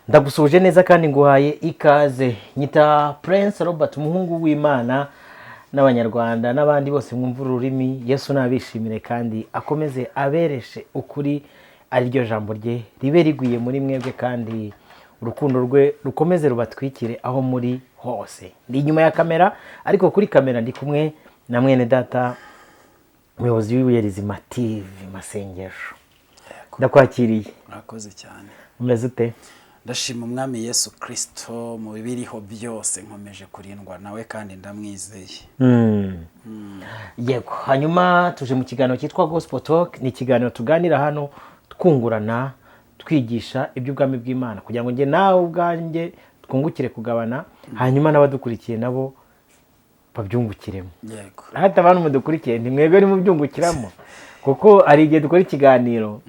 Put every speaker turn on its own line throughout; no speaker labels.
Ndagusuje neza kandi nguhaye ikaze. Nyita Prince Robert, umuhungu w'Imana n'abanyarwanda n'abandi bose mwumva ururimi. Yesu nabishimire kandi akomeze abereshe ukuri ari ryo jambo rye ribe rigwiye muri mwebwe, kandi urukundo rwe rukomeze rubatwikire aho muri hose. Ndi inyuma ya kamera, ariko kuri kamera ndi kumwe na mwene data umuyobozi w'Ibuye Rizima TV Masengesho. Ndakwakiriye.
Murakoze cyane.
Umeze ute?
Ndashima umwami Yesu Kristo mu bibiriho byose, nkomeje kurindwa nawe kandi ndamwizeye.
Yego, hanyuma tuje mu kiganiro cyitwa Gospel Talk. Ni ikiganiro tuganira hano twungurana, twigisha iby'ubwami bw'Imana kugira ngo nge nawe ubwanjye twungukire kugabana, hanyuma n'abadukurikiye nabo babyungukiremo.
Yego.
Hata abantu mudukurikiye ntimwebwe ni mu byungukiramo, kuko ari igihe dukora ikiganiro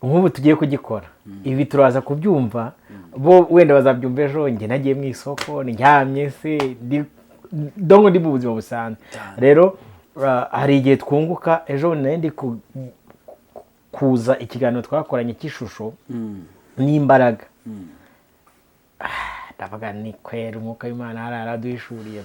nk'ubu tugiye kugikora, ibi turaza kubyumva, bo wenda bazabyumva ejo nge nagiye mu isoko, ndyamye se dongo ndi mu buzima busanzwe. Rero hari igihe twunguka. Ejo ndi kuza ikiganiro twakoranye cy'ishusho n'imbaraga. Ndavuga ni kwera umwuka w'Imana araduhishuriye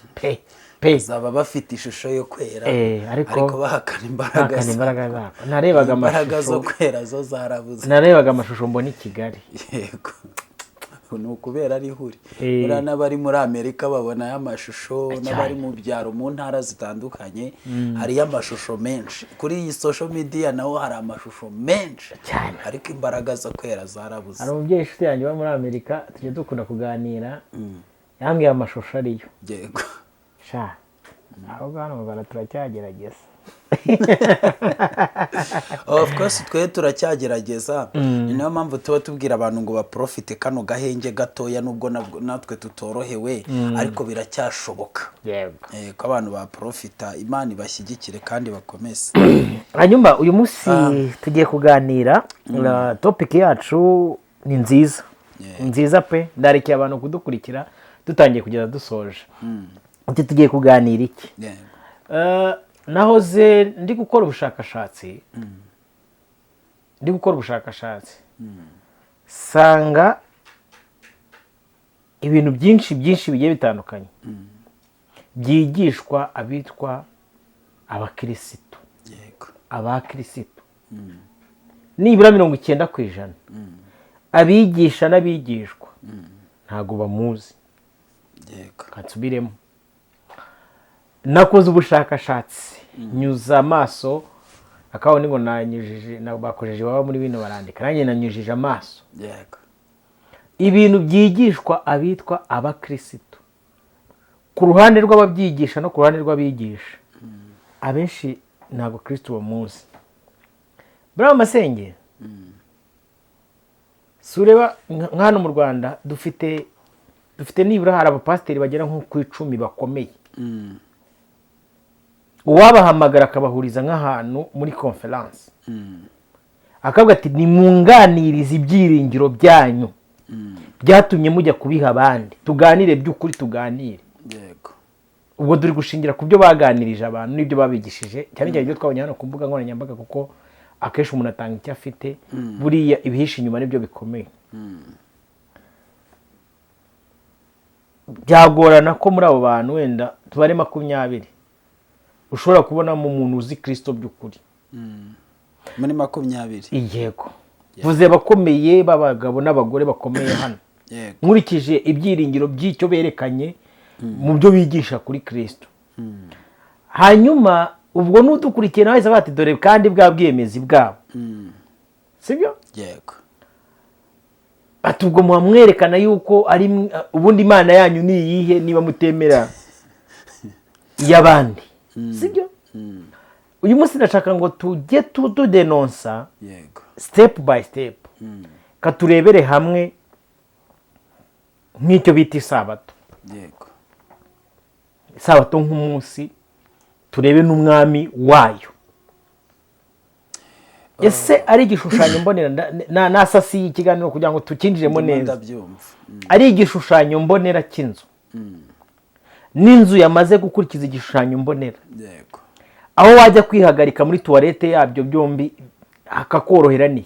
pe
zaba bafite ishusho yo kwera,
ariko
bahakana
imbaraga zako. Narebaga
imbaraga zo kwera zo zarabuze.
Narebaga amashusho mbona i Kigali.
Yego, ni ukubera ari huri. Uriya n'abari muri Amerika babona y'amashusho, n'abari mu byaro mu ntara zitandukanye hariyo amashusho menshi. Kuri iyi social media naho hari amashusho menshi
cyane,
ariko imbaraga zo kwera zarabuze.
Hari umubyeyi inshuti yanjye uba muri Amerika, tujya dukunda kuganira, yambwiye amashusho ariyo.
Yego.
Sha aho hano mu Rwanda turacyagerageza.
Of course twe turacyagerageza. Ni nayo mpamvu tuba tubwira abantu ngo baprofite kano gahenge gatoya, nubwo natwe tutorohewe, ariko biracyashoboka.
Yego.
Ko abantu baprofita, Imana ibashyigikire kandi bakomeze.
Hanyuma uyu munsi tugiye kuganira, topic yacu ni nziza. Nziza pe, ndarikiye abantu kudukurikira dutangiye kugeza dusoje. Tugiye kuganira iki? Nahoze ndi gukora ubushakashatsi, sanga ibintu byinshi bigiye bitandukanye byigishwa abitwa abakirisitu.
Yego.
Abakirisitu nibura 90%. Abigisha n'abigishwa ntago bamuzi.
Yego.
Katsubiremo. Nakoze ubushakashatsi, nyuza amaso, akabona ngo nanyujije, bakojeje baba muri bino barandika, nanjye nanyujije amaso.
Yego.
Ibintu byigishwa abitwa abakirisitu, ku ruhande rw'ababyigisha no ku ruhande rw'abigisha, abenshi ntabwo Kristo bamuzi. Buriya Masenge, sureba nk'hano mu Rwanda dufite nibura hari abapasiteri bagera nko ku 10 bakomeye. Uwabahamagara akabahuriza nk'ahantu muri conference, akavuga ati nimunganirize ibyiringiro byanyu byatumye mujya kubiha abandi, tuganire by'ukuri, tuganire.
Yego.
Ubwo duri gushingira ku byo baganirije abantu n'ibyo babigishije, cyane cyane ibyo twabonye hano ku mbuga nkoranyambaga, kuko akenshi umuntu atanga icyo afite, buriya ibihishe inyuma nibyo bikomeye. Byagorana ko muri abo bantu wenda tubare 20 ushobora kubona mu muntu uzi Kristo by'ukuri.
Muri 20.
Yego. Vuze bakomeye, babagabo n'abagore bakomeye hano.
Yego.
Nkurikije ibyiringiro by'icyo berekanye mu byo bigisha kuri Kristo. Hanyuma ubwo n'udukurikiye nawe bati dore kandi bwa bwiyemezi bwabo. Sibyo?
Yego.
Ati ubwo muhamwerekana yuko ari ubundi Imana yanyu ni iyihe niba mutemera y'abandi. Sibyo? Uyu munsi ndashaka ngo tujye tudenonsa.
Yego.
Step by step. Katurebere hamwe nk'icyo bita isabato.
Yego.
Isabato nk'umunsi, turebe n'umwami wayo. Ese ari igishushanyo mbonera, nasasi ikiganiro kugira ngo tukinjiremo neza. Ari igishushanyo mbonera cy'inzu. N'inzu yamaze gukurikiza igishushanyo mbonera.
Yego.
Aho wajya kwihagarika muri toilette yabyo byombi hakakorohera ni.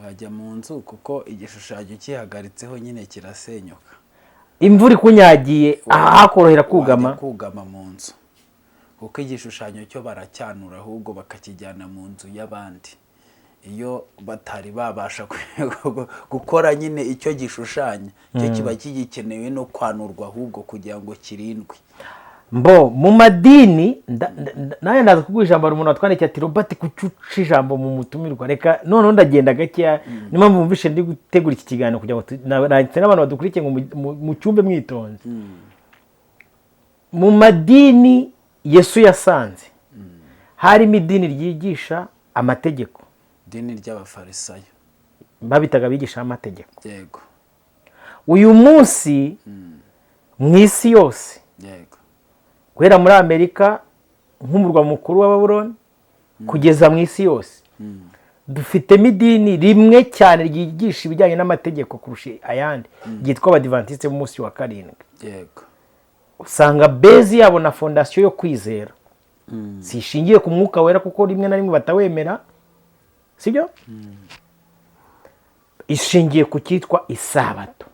wajya mu nzu kuko igishushanyo kihagaritseho nyine kirasenyuka.
imvura ikunyagiye hakorohera kugama
mu nzu kuko igishushanyo cyo baracyanura ahubwo bakakijyana mu nzu y'abandi iyo batari babasha gukora nyine icyo gishushanyo cyo kiba kigikenewe no kwanurwa ahubwo kugira ngo kirindwe.
mu madini nawe ndaza kuguha ijambo umuntu watwandikiye ati Robert kucuca ijambo mu mutumirwa reka noneho ndagenda gakeya niyo mpamvu mvumvishe ndi gutegura iki kiganiro kugira ngo n'abantu badukurikiye ngo mu cyumbe mwitonze. Mu madini Yesu yasanze harimo idini ryigisha amategeko,
idini ry'abafarisayo
babitaga abigisha amategeko.
Yego.
Uyu munsi mu isi yose,
yego,
guhera muri Amerika nk'umurwa mukuru wa Babuloni kugeza mu isi yose, dufitemo idini rimwe cyane ryigisha ibijyanye n'amategeko kurusha ayandi ryitwa Abadivantiste b'umunsi wa karindwi.
Yego.
Usanga bezi yabo na fondasiyo yo kwizera si ishingiye ku mwuka wera kuko rimwe na rimwe batawemera, sibyo? Ishingiye ku cyitwa isabato.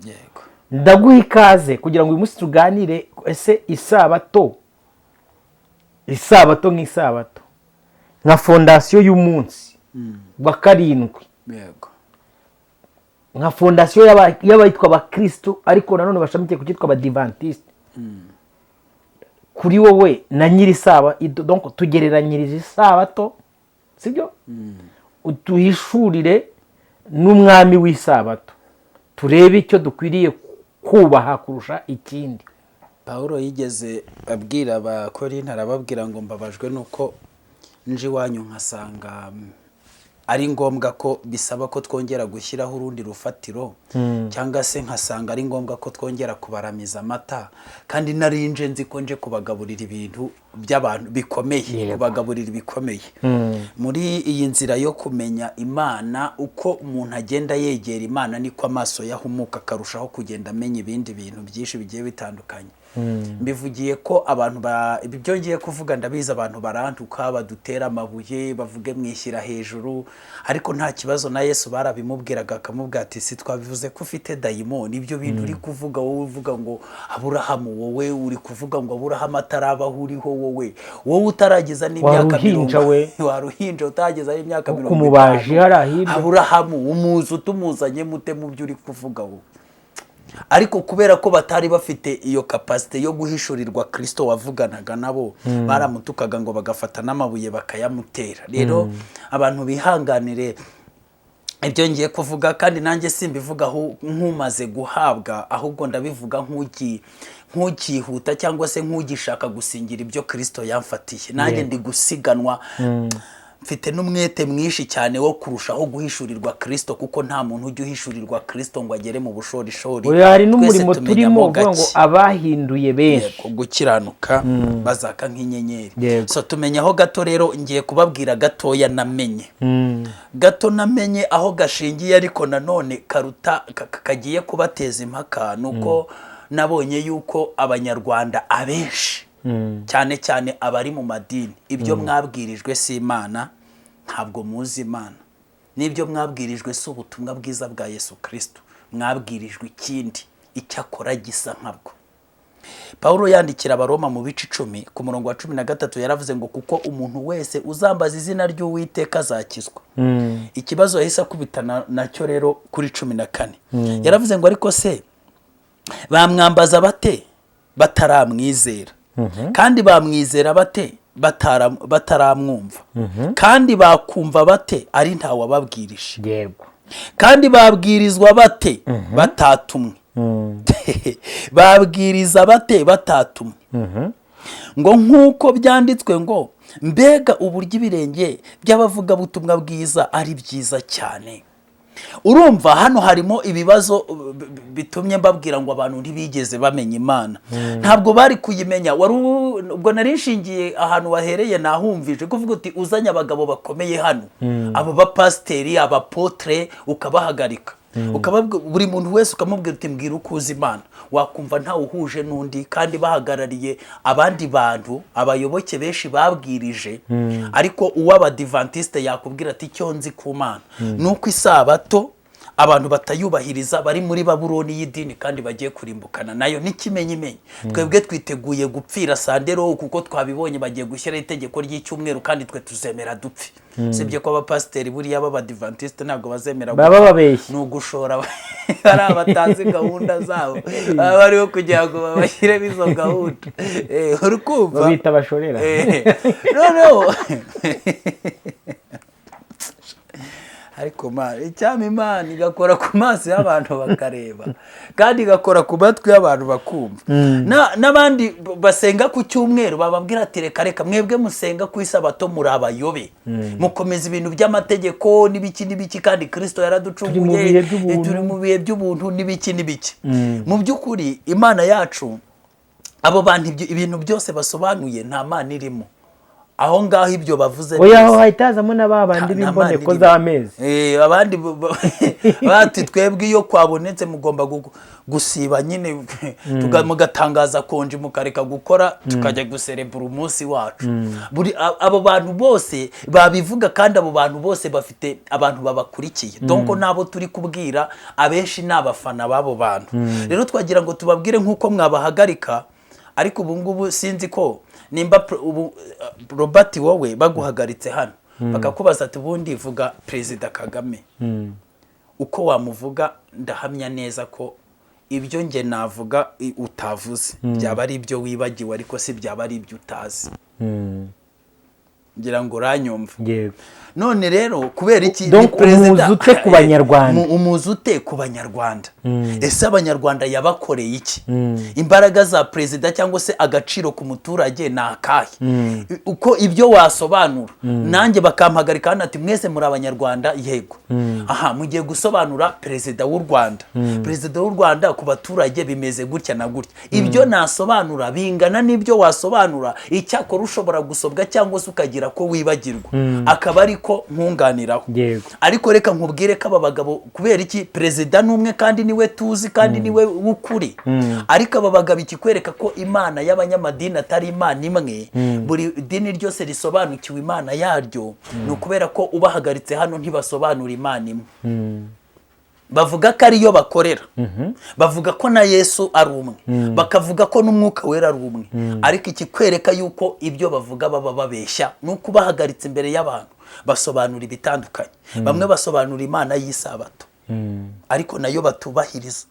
Yego.
Ndaguha ikaze kugira ngo uyu munsi tuganire ese isabato nk'isabato nka fondasiyo y'umunsi wa karindwi.
Yego.
Nka fondasiyo y'abayitwa abakristo ariko nanone bashamikiye ku cyitwa Abadivantiste. Kuri wowe na nyiri isabato, donc tugereranyirize isabato, sibyo? Utuhishurire n'umwami w'isabato turebe icyo dukwiriye kubaha kurusha ikindi.
Pawulo yigeze abwira Abakorinto arababwira ngo mbabajwe nuko nje iwanyu nkasanga ari ngombwa ko bisaba ko twongera gushyiraho urundi rufatiro cyangwa se nkasanga ari ngombwa ko twongera kubaramiza amata kandi narinje nzi ko nje kubagaburira ibintu by'abantu bikomeye, kubagaburira ibikomeye. Muri iyi nzira yo kumenya Imana, uko umuntu agenda yegera Imana niko amaso yahumuka akarushaho kugenda amenya ibindi bintu byinshi bigiye bitandukanye. Mbivugiye ko abantu ibyo ngiye kuvuga ndabizi abantu barantuka badutera amabuye bavuge mwishyira hejuru, ariko nta kibazo na Yesu barabimubwiraga akamubwira ati si twabivuze ko ufite dayimoni, ibyo bintu uri kuvuga wowe uvuga ngo Aburahamu, wowe uri kuvuga ngo Aburahamu atarabaho uriho wowe utarageza n'imyaka
40
waruhinja utageza n'imyaka 50 Aburahamu umuzi utumuzanye mute mu byo uri kuvuga wowe. Ariko kubera ko batari bafite iyo capacity yo guhishurirwa Kristo wavuganaga nabo, baramutukaga ngo bagafata n'amabuye bakayamutera. Rero abantu bihanganire ibyo ngiye kuvuga, kandi nanjye simbivuga nk'umaze guhabwa, ahubwo ndabivuga nk'ukihuta cyangwa se nk'ugishaka gusingira ibyo Kristo yamfatiye. Nanjye ndi gusiganwa, mfite n'umwete mwinshi cyane wo kurushaho guhishurirwa Kristo, kuko nta muntu ujya uhishurirwa Kristo ngo agere mu bushorishori.
Hari n'umurimo turimo uvuga ngo abahinduye benshi
gukiranuka bazaka nk'inyenyeri. So tumenyaho gato rero, ngiye kubabwira gatoya namenye. Gato namenye aho gashingiye, ariko nanone kagiye kubateza impaka, nuko nabonye yuko Abanyarwanda abenshi cyane cyane abari mu madini, ibyo mwabwirijwe si Imana, ntabwo muzi Imana. N'ibyo mwabwirijwe si ubutumwa bwiza bwa Yesu Kristo, mwabwirijwe ikindi icyakora gisa nkabwo. Pawulo yandikira Abaroma mu bice 10 ku murongo wa 13 yaravuze ngo kuko umuntu wese uzambaza izina ry'Uwiteka azakizwa. Ikibazo yahise akubitana nacyo rero kuri 14 yaravuze ngo ariko se bamwambaza bate bataramwizera? Kandi bamwizera bate bataramwumva? Kandi bakumva bate ari nta wababwirije?
Yego.
Kandi babwirizwa bate batatumwe? Babwiriza bate batatumwe? Ngo nk'uko byanditswe ngo mbega uburyo ibirenge by'abavuga butumwa bwiza ari byiza cyane. Urumva hano harimo ibibazo bitumye mbabwira ngo abantu ntibigeze bamenya Imana. Ntabwo bari kuyimenya. Ubwo narishingiye ahantu wahereye nahumvije kuvuga uti uzanye abagabo bakomeye hano, abo bapasiteri, abapotre ukabahagarika. buri muntu wese ukamubwira uti mbwira uko uzi Imana, wakumva ntawe uhuje n'undi, kandi bahagarariye abandi bantu, abayoboke benshi babwirije, ariko uw'abadivantiste yakubwira ati icyo nzi ku Mana nuko isabato abantu batayubahiriza bari muri Babuloni y'idini kandi bagiye kurimbukana nayo. N'ikimenyimenyi twebwe twiteguye gupfira sandero, kuko twabibonye bagiye gushyira itegeko ry'icyumweru kandi twe tuzemera dupfi. Sibye ko abapasiteri buriya b'abadivantiste ntabwo bazemera,
baba babeshye,
ni ugushora ari abatazi gahunda zabo, bariho kugira ngo babashyire izo gahunda. Urukumva
babita bashorera.
noneho ariko icyama Imana igakora ku maso y'abantu bakareba, kandi igakora ku matwi y'abantu bakumva. N'abandi basenga ku cyumweru bababwira ati reka mwebwe musenga ku isabato muri abayobe, mukomeza ibintu by'amategeko n'ibiki, kandi Kristo yaraducunguye, turi mu bihe by'ubuntu n'ibiki. Mu by'ukuri Imana yacu, abo bantu ibintu byose basobanuye nta Mana irimo. Aho ngaho ibyo bavuze
oya, aho hahitazamo n'abandi b'imboneko z'amezi.
Abandi bati twebwe iyo kwabonetse mugomba gusiba nyine, mugatangaza konji mukareka gukora, tukajya guserebura umunsi wacu. Abo bantu bose babivuga, kandi abo bantu bose bafite abantu babakurikiye. Donc nabo turi kubwira abenshi n'abafana babo bantu. Rero twagira ngo tubabwire nk'uko mwabahagarika, ariko ubu ngubu sinzi ko nimba Robert wowe baguhagaritse hano bakakubaza ati ubundi vuga Perezida Kagame, uko wamuvuga ndahamya neza ko ibyo nge navuga utavuze byaba ari ibyo wibagiwe, ariko si byaba ari ibyo utazi. Ngira ngo uranyumva. None rero kubera iki
ni Perezida umuzute ku Banyarwanda,
umuzute ku Banyarwanda? Ese Abanyarwanda yabakoreye iki? Imbaraga za Perezida cyangwa se agaciro ku muturage ni akahe? Uko ibyo wasobanura nanjye bakampagarika hano ati mwese muri Abanyarwanda, yego. Aha, mugiye gusobanura Perezida w'u Rwanda. Perezida w'u Rwanda ku baturage bimeze gutya na gutya. Ibyo nasobanura bingana n'ibyo wasobanura, icyakora ushobora gusobwa cyangwa se ukagira ko wibagirwa, akaba ari ko nkunganiraho. Ariko reka nkubwire ko aba bagabo, kubera iki Perezida n'umwe kandi niwe tuzi kandi niwe w'ukuri, ariko aba bagabo ikikwereka ko Imana y'abanyamadini atari Imana imwe, buri dini ryose risobanukiwe Imana yaryo, ni ukubera ko ubahagaritse hano ntibasobanura Imana imwe. Bavuga ko ariyo bakorera, bavuga ko na Yesu ari umwe, bakavuga ko n'Umwuka Wera ari umwe, ariko ikikwereka yuko ibyo bavuga baba babeshya nuko bahagaritse imbere y'abantu basobanura ibitandukanye. Bamwe basobanura Imana y'isabato, ariko nayo batubahiriza,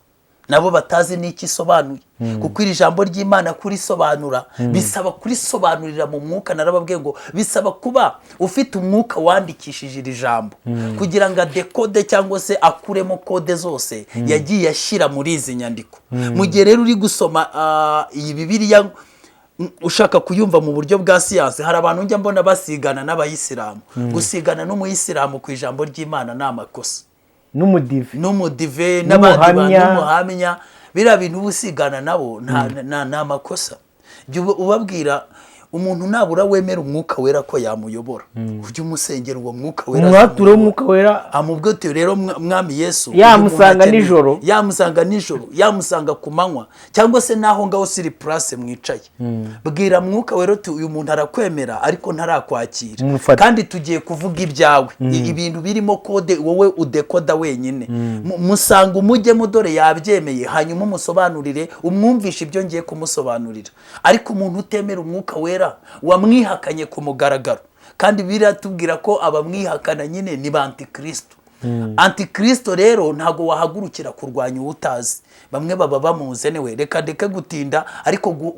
nabo batazi n'iki isobanuye, kuko iri jambo ry'Imana kurisobanura bisaba kurisobanurira mu mwuka. Narababwiye ngo bisaba kuba ufite umwuka wandikishije iri jambo, kugira ngo adekode cyangwa se akuremo kode zose yagiye ashyira muri izi nyandiko. Mu gihe rero uri gusoma iyi Bibiliya ushaka kuyumva mu buryo bwa siyansi, hari abantu njya mbona basigana n'abayisilamu. Gusigana n'umuyisilamu ku ijambo ry'Imana ni amakosa. N'umudive n'abandi bantu, n'umuhamya, biriya bintu ubusigana nabo nta makosa. Ubabwira umuntu nabura wemera Umwuka Wera ko yamuyobora, ujye umusengera uwo Mwuka Wera,
umwature w'Umwuka Wera
amubwete rero Mwami Yesu
yamusanga nijoro,
yamusanga ku manywa, cyangwa se naho ngaho siri place mwicaye. Bwira Mwuka Wera uti uyu muntu arakwemera ariko ntarakwakira, kandi tugiye kuvuga ibyawe, ibintu birimo kode wowe udekoda wenyine. Musanga umujyemo dore yabyemeye, hanyuma umusobanurire, umwumvishe ibyo ngiye kumusobanurira. Ariko umuntu utemera Umwuka Wera wamwihakanye ku mugaragaro, kandi biratubwira ko abamwihakana nyine ni ba Antikristo. Antikristo rero ntago wahagurukira kurwanya utazi. Bamwe baba bamuze newe, reka gutinda, ariko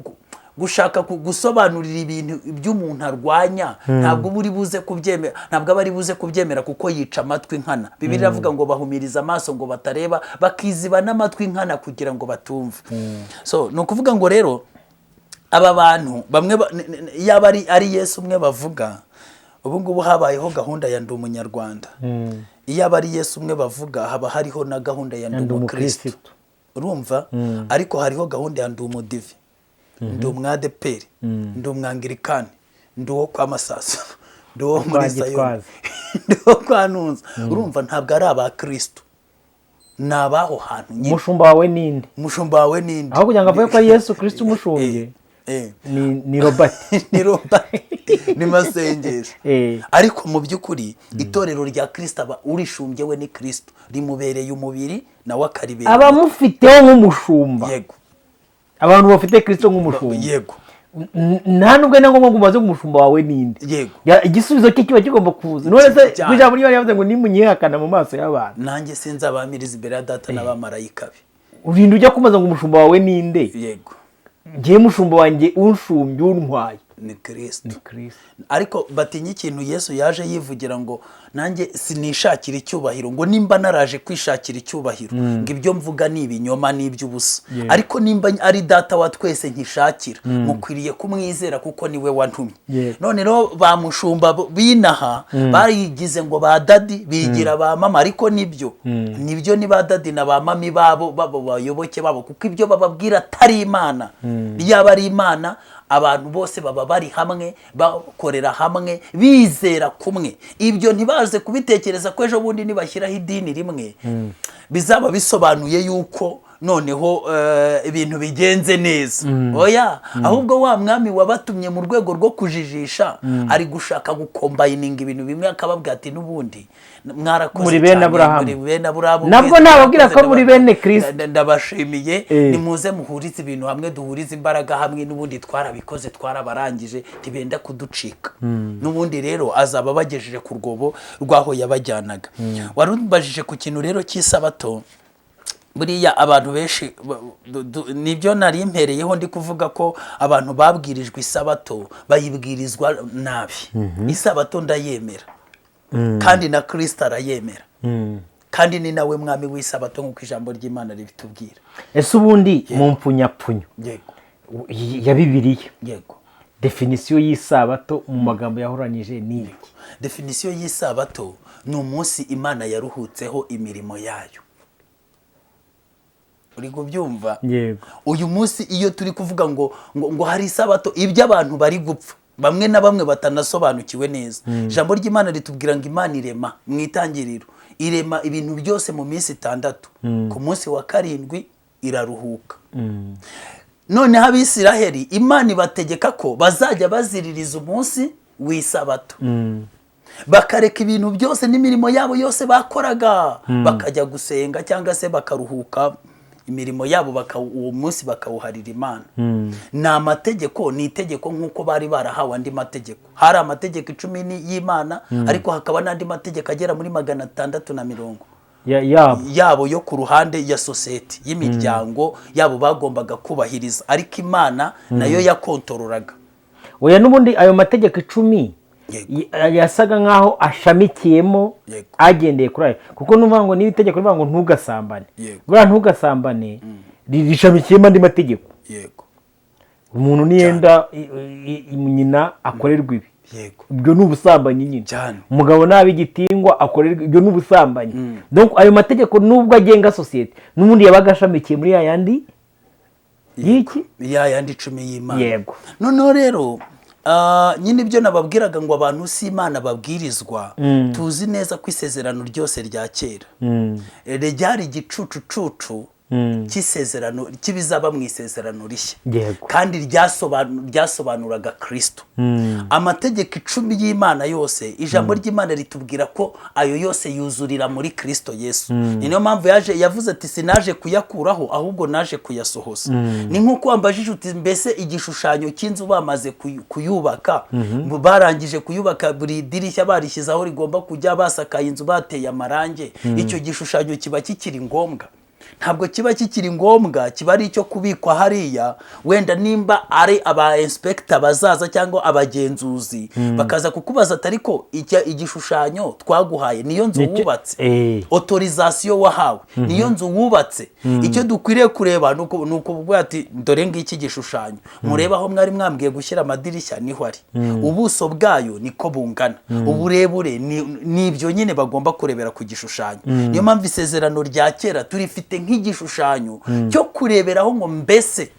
gushaka gusobanurira ibintu by'umuntu arwanya ntabwo buri buze kubyemera, ntabwo abari buze kubyemera, kuko yica amatwi nkana. Bibiliya iravuga ngo bahumiriza amaso ngo batareba, bakiziba n'amatwi nkana kugira ngo batumve. So no kuvuga ngo rero aba bantu bamwe yaba ari Yesu umwe bavuga, ubu ngubu habayeho gahunda ya ndi umunyarwanda. Iyaba ari Yesu umwe bavuga, haba hariho na gahunda ya ndi umukristo, urumva? Ariko hariho gahunda ya ndi umudive, ndi umwadeperi, ndi umwangirikani, ndi uwo kwa Masaso, ndi uwo muri Sayoni, ndi uwo kwa Ntunza. Urumva ntabwo ari aba Kristo. nabaho hantu nyine.
umushumba wawe ninde?
Umushumba wawe ninde?
aho kugira ngo avuge ko ari Yesu Kristo umushumbe, ni Robert
ni Robert ni Masengesho. Ariko mu by'ukuri itorero rya Kristo aba urishumbye we ni Kristo, rimubereye umubiri nawe akaribera,
abamufiteho nk'umushumba.
Yego,
abantu bafite Kristo nk'umushumba.
Yego,
nta nubwo ni ngombwa ngo umaze umushumba wawe ninde.
Yego,
igisubizo cye kiba kigomba kuza. None se ijambo ry'Imana yavuze ngo nimunyihakana mu maso y'abantu,
nanjye sinzabamiriza imbere ya Data n'abamarayika be.
urinda ujya kumaza ngo umushumba wawe ninde?
Yego,
ngiye mushumba wanjye unshumbye untwaye
ni Kristo. Ariko batinya ikintu Yesu yaje yivugira ngo nanjye sinishakira icyubahiro, ngo nimba naraje kwishakira icyubahiro ngo ibyo mvuga ni ibinyoma n'iby'ubusa, ariko nimba ari Data wa twese nkishakira, mukwiriye kumwizera kuko niwe wantumye. None rero bamushumba binaha barigize ngo ba dadi bigira ba mama, ariko nibyo ni ba dadi na ba mami babo bayoboke babo, kuko ibyo bababwira atari Imana. Yaba ari Imana, abantu bose baba bari hamwe, bakorera hamwe, bizera kumwe. Ibyo ntibaze kubitekereza ko ejo bundi nibashyiraho idini rimwe bizaba bisobanuye yuko noneho ibintu bigenze neza. Oya, ahubwo wa mwami wabatumye mu rwego rwo kujijisha ari gushaka gukombayininga ibintu bimwe, akababwira ati n'ubundi mwarakoze
muri bene Aburahamu, nabwo nababwira ko muri bene Kristo.
Ndabashimiye, nimuze muhurize ibintu hamwe, duhurize imbaraga hamwe, n'ubundi twarabikoze, twarabarangije, ntibenda kuducika. N'ubundi rero azaba bagejeje ku rwobo rwaho yabajyanaga. Warumbajije ku kintu rero cy'isabato. Buriya abantu benshi nibyo nari mpereyeho ndi kuvuga ko abantu babwirijwe isabato bayibwirizwa nabi. Isabato ndayemera, kandi na Kristo arayemera, kandi ni nawe mwami w'isabato nk'uko ijambo ry'Imana ribitubwira.
Ese ubundi mu mpfunyapfunyo ya Bibiliya, definisiyo y'isabato mu magambo yahoranyije ni iki?
Definisiyo y'isabato ni umunsi Imana yaruhutseho imirimo yayo. Uri kubyumva?
Yego.
Uyu munsi iyo turi kuvuga ngo hari isabato, ibyo abantu bari gupfa bamwe na bamwe batanasobanukiwe neza. Ijambo ry'Imana ritubwira ngo Imana irema mu itangiriro, irema ibintu byose mu minsi 6, ku munsi wa 7 iraruhuka. Noneho Abisiraheli Imana ibategeka ko bazajya baziririza umunsi w'isabato, bakareka ibintu byose n'imirimo yabo yose bakoraga, bakajya gusenga cyangwa se bakaruhuka imirimo yabo, uwo munsi bakawuharira Imana. Ni amategeko, ni itegeko nk'uko bari barahawe andi mategeko. Hari amategeko 10 y'Imana, ariko hakaba n'andi mategeko agera muri 650 yabo yo ku ruhande ya sosiyete y'imiryango yabo bagombaga kubahiriza, ariko Imana nayo yakontororaga.
Oya, n'ubundi ayo mategeko 10 yasaga nkaho ashamikiyemo, agendeye kuri ayo, kuko numva ngo niba itegeko rivuga ngo ntugasambane, buriya ntugasambane rishamikiyemo andi mategeko. Umuntu niyenda nyina akorerwa ibi, ibyo ni ubusambanyi nyine. Umugabo nabi gitingwa akorerwa, ibyo ni ubusambanyi. Donc ayo mategeko nubwo agenga sosiyete, n'ubundi yabaga ashamikiye muri yayandi y'iki,
yayandi 10 y'Imana.
Yego.
Noneho rero nyine ibyo nababwiraga ngo abantu si Imana babwirizwa, tuzi neza ko isezerano ryose rya kera ryari igicucucucu cy'isezerano cy'ibizaba mu isezerano rishya, kandi ryasobanuraga Kristo. Amategeko 10 y'Imana yose, ijambo ry'Imana ritubwira ko ayo yose yuzurira muri Kristo Yesu. Ni niyo mpamvu yavuze ati sinaje kuyakuraho, ahubwo naje kuyasohoza. Ni nk'uko wambajije uti mbese igishushanyo cy'inzu bamaze kuyubaka, barangije kuyubaka, buri dirishya barishyize aho rigomba kujya, basakaye inzu, bateye amarange, icyo gishushanyo kiba kikiri ngombwa? Ntabwo kiba kikiri ngombwa, kiba ari icyo kubikwa hariya. Wenda nimba ari aba inspector bazaza cyangwa abagenzuzi bakaza kukubaza atari ko igishushanyo twaguhaye niyo nzu wubatse, autorisation wahawe niyo nzu wubatse. Icyo dukwiriye kureba nuko kuvuga ati dore ngiki gishushanyo, mureba aho mwari mwambwiye gushyira amadirishya niho ari, ubuso bwayo niko bungana, uburebure nibyo nyine bagomba kurebera ku gishushanyo. Niyo mpamvu isezerano rya kera turifite nk'igishushanyo cyo kureberaho ngo mbese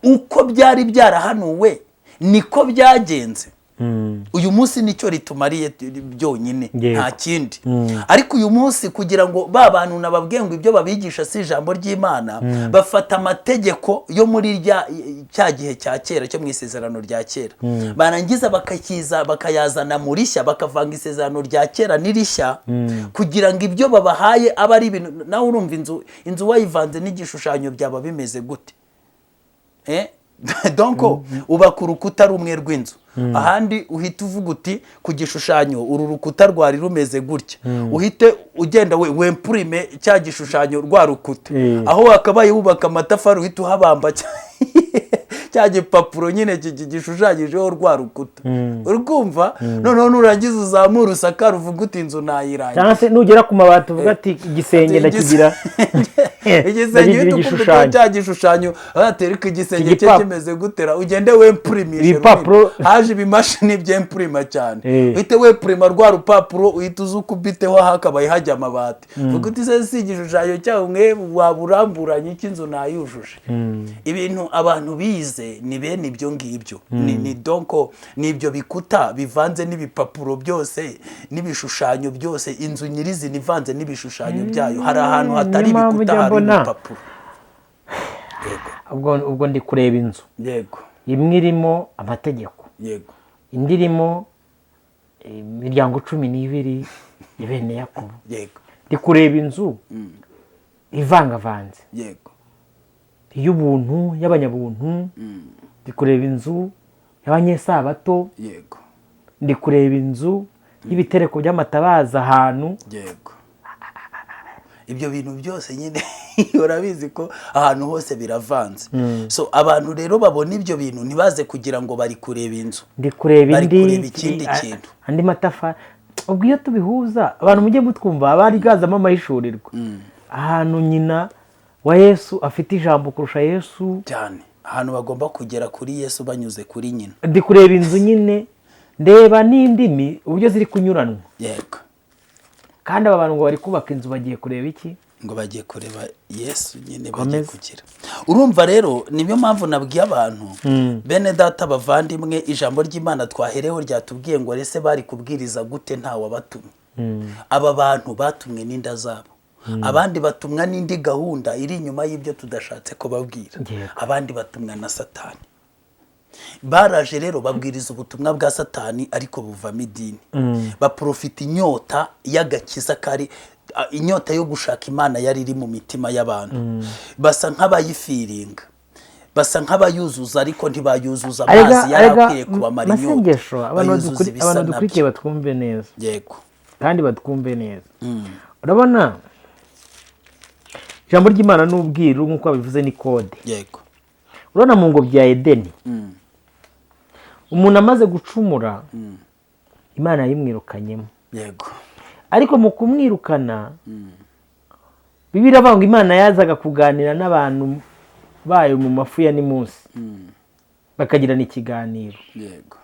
uko byari byarahanuwe niko byagenze. uyu munsi nicyo ritumariye byonyine
Yego.
nta kindi ariko uyu munsi kugira ngo ba bantu nababwiye ngo ibyo babigisha si ijambo ry'Imana bafata amategeko yo muri cya gihe cya kera cyo mu isezerano rya kera barangiza bakayazana mu rishya bakavanga isezerano rya kera n'irishya kugira ngo ibyo babahaye aba ari ibintu. Nawe urumva inzu wayivanze n'igishushanyo byaba bimeze gute? Donc ubaka urukuta rumwe rw'inzu ahandi uhita uvuga uti ku gishushanyo uru rukuta rwari rumeze gutya uhite ugenda wemprime cya gishushanyo rwa rukuta aho wakabaye wubaka amatafari uhita uhabamba cya gipapuro nyine gishushanyijeho rwa rukuta urumva noneho nurangiza uzamura usakara uvuga uti inzu nayirangiza
cyangwa se nugera ku mabati uvuga ati igisenge ndakigira
igisenge uhita cya gishushanyo atereka igisenge cye kimeze gutera ugende wemprimishe
ibipapuro
haje ibimashini byemprima cyane uhite wemprima rwa rupapuro uhita uzukubiteho hakabaye hajya amabati uvuga uti se si igishushanyo cyawe mwe waburamburanye cy'inzu nayujuje. Ibintu abantu bize ni bene ibyo ngibyo ni donko ni ibyo bikuta bivanze n'ibipapuro byose n'ibishushanyo byose inzu nyirizi nivanze n'ibishushanyo byayo. Hari ahantu hatari ibikuta hari ibipapuro.
ubwo ndi kureba inzu
yego
imwe irimo amategeko
yego
indi irimo imiryango 12 ya bene Yakobo
yego
ndi kureba inzu ivangavanze
yego
y'ubuntu y'abanyabuntu ndi kureba inzu y'abanyesabato
yego
ndi kureba inzu y'ibitereko by'amatabaza ahantu
yego. Ibyo bintu byose nyine urabizi ko ahantu hose biravanze. So abantu rero babona ibyo bintu ntibaze kugira ngo bari kureba inzu
ndi kureba
ikindi kintu
andi matafari. Ubwo iyo tubihuza abantu mujye mutwumva abari gazamo amahishurirwa ahantu nyina wa Yesu afite ijambo kurusha Yesu
cyane ahantu bagomba kugera kuri Yesu banyuze kuri nyina.
Ndi kureba inzu nyine ndeba n'indimi uburyo ziri kunyuranwa.
Yego.
Kandi aba bantu ngo bari kubaka inzu bagiye kureba iki?
Ngo bagiye kureba Yesu nyine bagiye kugira. Urumva rero niyo mpamvu nabwiye abantu bene data bavandimwe ijambo ry'Imana twahereho ryatubwiye ngo rese bari kubwiriza gute nta wabatumye. Aba bantu batumwe n'inda zabo. Abandi batumwa n'indi gahunda iri inyuma y'ibyo tudashatse ko babwira. Abandi batumwa na Satani. Baraje rero babwiriza ubutumwa bwa Satani ariko buvamo idini. Baprofita inyota y'agakiza kari inyota yo gushaka Imana yari iri mu mitima y'abantu. Basa nk'abayifiringa. Basa nk'abayuzuza ariko ntibayuzuza amazi yarakwiye kubamara inyota.
Abantu dukurikiye batwumve neza.
Yego.
Kandi batwumve neza. Urabona ijambo ry'Imana n'ubwiru nk'uko babivuze ni kode.
Yego.
Urabona mu ngobyi ya Edeni umuntu amaze gucumura Imana yimwirukanyemo.
Yego.
Ariko mu kumwirukana Bibiliya avuga ngo Imana yazaga kuganira n'abantu bayo mu mafu ya nimunsi bakagirana ikiganiro.
Yego.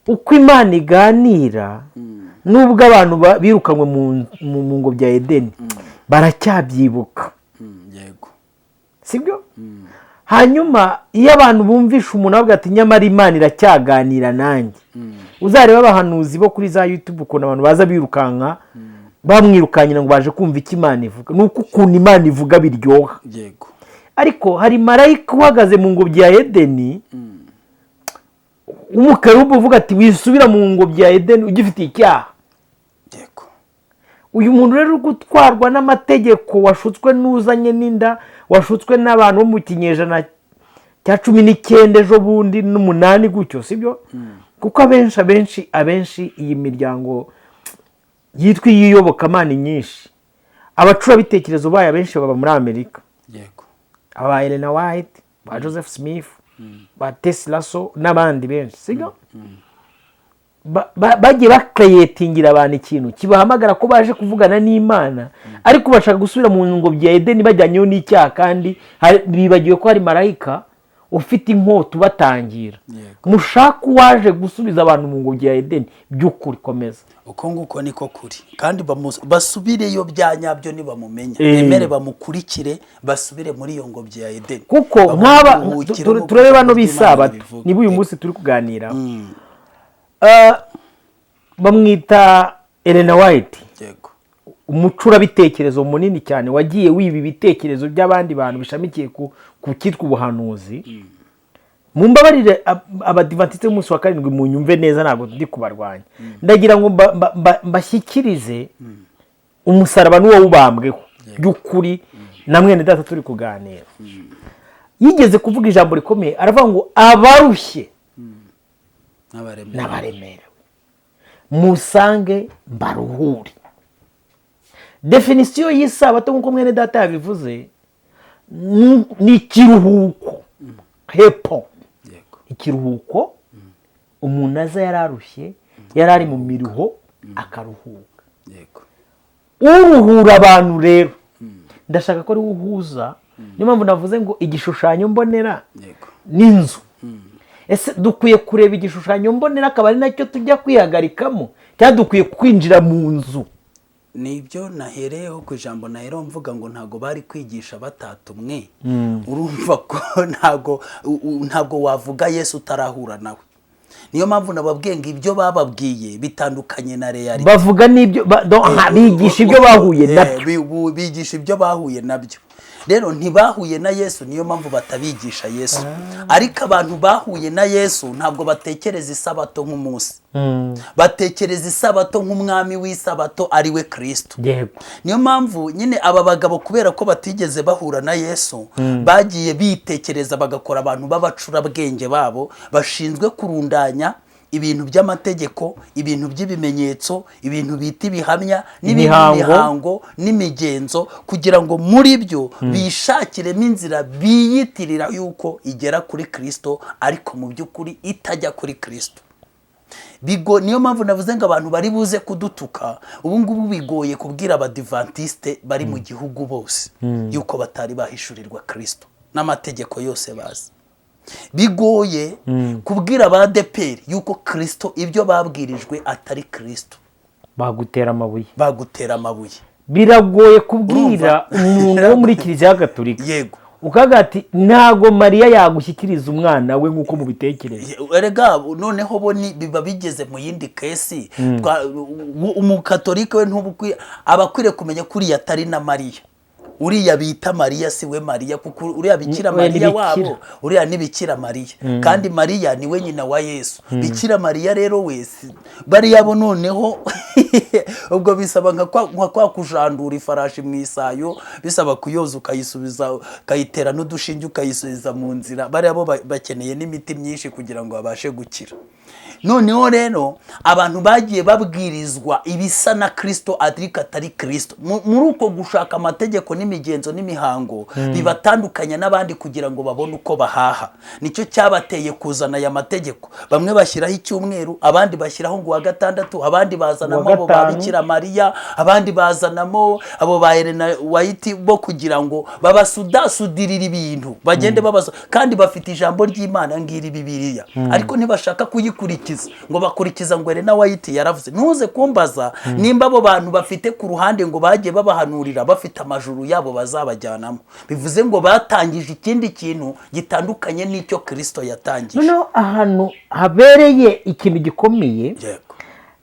Uko Imana iganira nubwo abantu birukanywe mu ngobyi ya Edeni baracyabyibuka.
Yego.
Sibyo? Hanyuma iyo abantu bumvisha umuntu avuga ati nyamara Imana iracyaganira nanjye. Uzareba abahanuzi bo kuri za YouTube ukuntu abantu baza birukanka bamwirukanyira ngo baje kumva icyo Imana ivuga. Nuko ukuntu Imana ivuga biryoha.
Yego.
Ariko hari marayika uhagaze mu ngobyi ya Edeni umukerubi uvuga ati wisubira mu ngobyi ya Edeni ugifitiye icyaha.
Yego.
Uyu muntu rero gutwarwa n'amategeko washutswe n'uzanye n'inda washutswe n'abantu bo mu kinyejana cya 19 ejo bundi n'8 gutyo sibyo kuko abenshi iyi miryango yitwa iyiyobokamana nyinshi abacura bitekerezo baye abenshi baba muri Amerika.
Yego.
Aba Ellen White ba Joseph Smith ba Tesla so n'abandi benshi sibyo bagiye bakreatingira abantu ikintu kibahamagara ko baje kuvugana n'Imana ariko bashaka gusubira mu ngobyi ya Edeni bajyanyeho n'icyaha kandi bibagiwe ko hari marayika ufite inkota ubatangira. Mushaka waje gusubiza abantu mu ngobyi ya Edeni by'ukuri komeza
uko nguko niko kuri kandi basubireyo byanyabyo nibamumenya emere bamukurikire basubire muri iyo ngobyi ya Edeni
kuko nk'aba turebe bano bisabato niba uyu munsi turi kuganira bamwita Ellen White,
yego,
umucurabitekerezo munini cyane wagiye wiba ibitekerezo by'abandi bantu bishamikiye ku cyitwa ubuhanuzi. Mumbabarire abadivantisite b'umunsi wa karindwi munyumve neza, ntabwo ndi kubarwanya. Ndagira ngo mbashyikirize umusaraba n'uwo wubambweho by'ukuri na mwene data turi kuganira. Yigeze kuvuga ijambo rikomeye, aravuga ngo abarushye n'abaremerewe musange baruhure. Definisiyo y'isabato nk'uko mwene data yabivuze ni ikiruhuko, hepo, ikiruhuko. Umuntu aza yararushye, yari ari mu miruho akaruhuka. Uruhura abantu rero ndashaka ko ari uhuza. Niyo mpamvu navuze ngo igishushanyo mbonera n'inzu. Ese dukwiye kureba igishushanyo mbonera akaba ari nacyo tujya kwihagarikamo, cyangwa dukwiye kwinjira mu nzu?
Nibyo nahereyeho ku ijambo nahereho mvuga ngo ntago bari kwigisha batatumwe. Urumva ko ntago wavuga Yesu utarahura nawe. Niyo mpamvu nababwiye ngo ibyo bababwiye bitandukanye na reality.
Bavuga n'ibyo bigisha ibyo bahuye nabyo.
Bigisha ibyo bahuye nabyo. Rero ntibahuye na Yesu, niyo mpamvu batabigisha Yesu. Ariko abantu bahuye na Yesu ntabwo batekereza isabato nk'umunsi. Batekereza isabato nk'umwami w'isabato ari we Kristo. Niyo mpamvu nyine aba bagabo kubera ko batigeze bahura na Yesu, bagiye bitekereza bagakora abantu b'abacurabwenge babo bashinzwe kurundanya ibintu by'amategeko, ibintu by'ibimenyetso, ibintu bita ibihamya n'imihango n'imigenzo, kugira ngo muri byo bishakiremo inzira biyitirira yuko igera kuri Kristo, ariko mu by'ukuri itajya kuri Kristo. Niyo mpamvu navuze ngo abantu bari buze kudutuka. Ubu ngubu bigoye kubwira abadivantisite bari mu gihugu bose yuko batari bahishurirwa Kristo n'amategeko yose bazi. Bigoye kubwira ba ADEPR yuko Kristo ibyo babwirijwe atari Kristo.
Bagutera amabuye. Biragoye kubwira umuntu wo muri Kiliziya Gatolika.
Yego.
Ukaga ati ntago Mariya yagushyikiriza umwana we nk'uko mubitekereza.
Erega noneho bo biba bigeze mu yindi kesi. Umukatolika we abakwiriye kumenya kuri atari na Mariya. Uriya bita Mariya si we Mariya, kuko uriya Bikira Mariya wabo, uriya ni Bikira Mariya. Kandi Mariya ni we nyina wa Yesu. Bikira Mariya rero wese bariya bo noneho ubwo bisaba nka kwa kujandura ifarashi mu isayo, bisaba kuyoza ukayisubiza, kayitera n'udushinge ukayisubiza mu nzira. Bariya bo bakeneye n'imiti myinshi kugira ngo babashe gukira. Noneho rero abantu bagiye babwirizwa ibisa na Kristo ariko atari Kristo. Muri uko gushaka amategeko n'imigenzo n'imihango bibatandukanya n'abandi kugira ngo babone uko bahaha. Nicyo cyabateye kuzana aya mategeko. Bamwe bashyiraho icyumweru, abandi bashyiraho ngo wa gatandatu, abandi bazanamo abo ba Bikira Mariya, abandi bazanamo abo ba Ellen White bo kugira ngo babasudirira ibintu bagende babaza, kandi bafite ijambo ry'Imana ngiri Bibiliya, ariko ntibashaka kuyikurikiza. Ngo bakurikiza ngo Ellen White yaravuze. Ntuze kumbaza nimba abo bantu bafite ku ruhande ngo bagiye babahanurira bafite amajuru yabo bazabajyanamo. Bivuze ngo batangije ikindi kintu gitandukanye n'icyo Kristo yatangije.
Noneho ahantu habereye ikintu gikomeye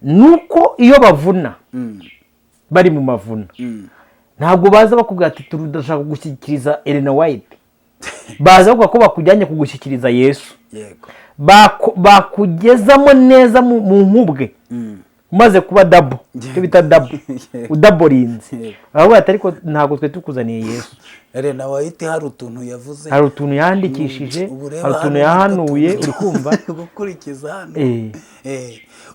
nuko iyo bavuna bari mu mavuna ntabwo baza bakubwira ati turudashaka kugushyikiriza Ellen White. Baza bavuga ko bakujyanye kugushyikiriza Yesu. Bakugezamo neza mu nkubwe umaze kuba dabo, icyo bita dabo, udaborinze. Baravuga ati ariko ntabwo twe tukuzaniye Yesu.
Ellen White hari utuntu yavuze,
hari utuntu yandikishije, hari utuntu yahanuye, uri kumva
gukurikiza hano.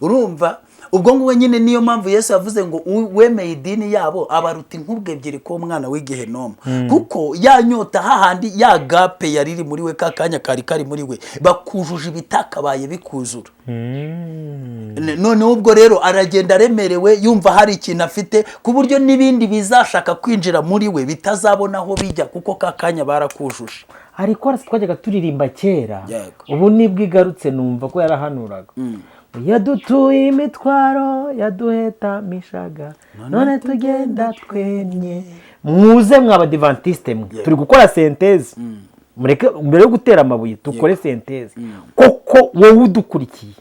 Urumva ubwo ngubwo nyine niyo mpamvu Yesu yavuze ngo wemeye idini yabo abaruta inkubwe ebyiri ko umwana w'Igehenomu. Kuko yanyota hahandi ya gape yariri muri we, kakanya kari muri we, bakujuje ibitakabaye bikuzura. None ubwo rero aragenda aremerewe, yumva hari ikintu afite ku buryo n'ibindi bizashaka kwinjira muri we bitazabona aho bijya, kuko kakanya barakujuje.
Ariko twajyaga turirimba kera, ubu nibwo igarutse numva ko yarahanuraga. Yadutuye imitwaro yaduhetamishaga, none tugenda twemye. Muze mw'abadivantisite mwe, turi gukora senteze. Mbere yo gutera amabuye dukore senteze. Koko ko wowe udukurikiye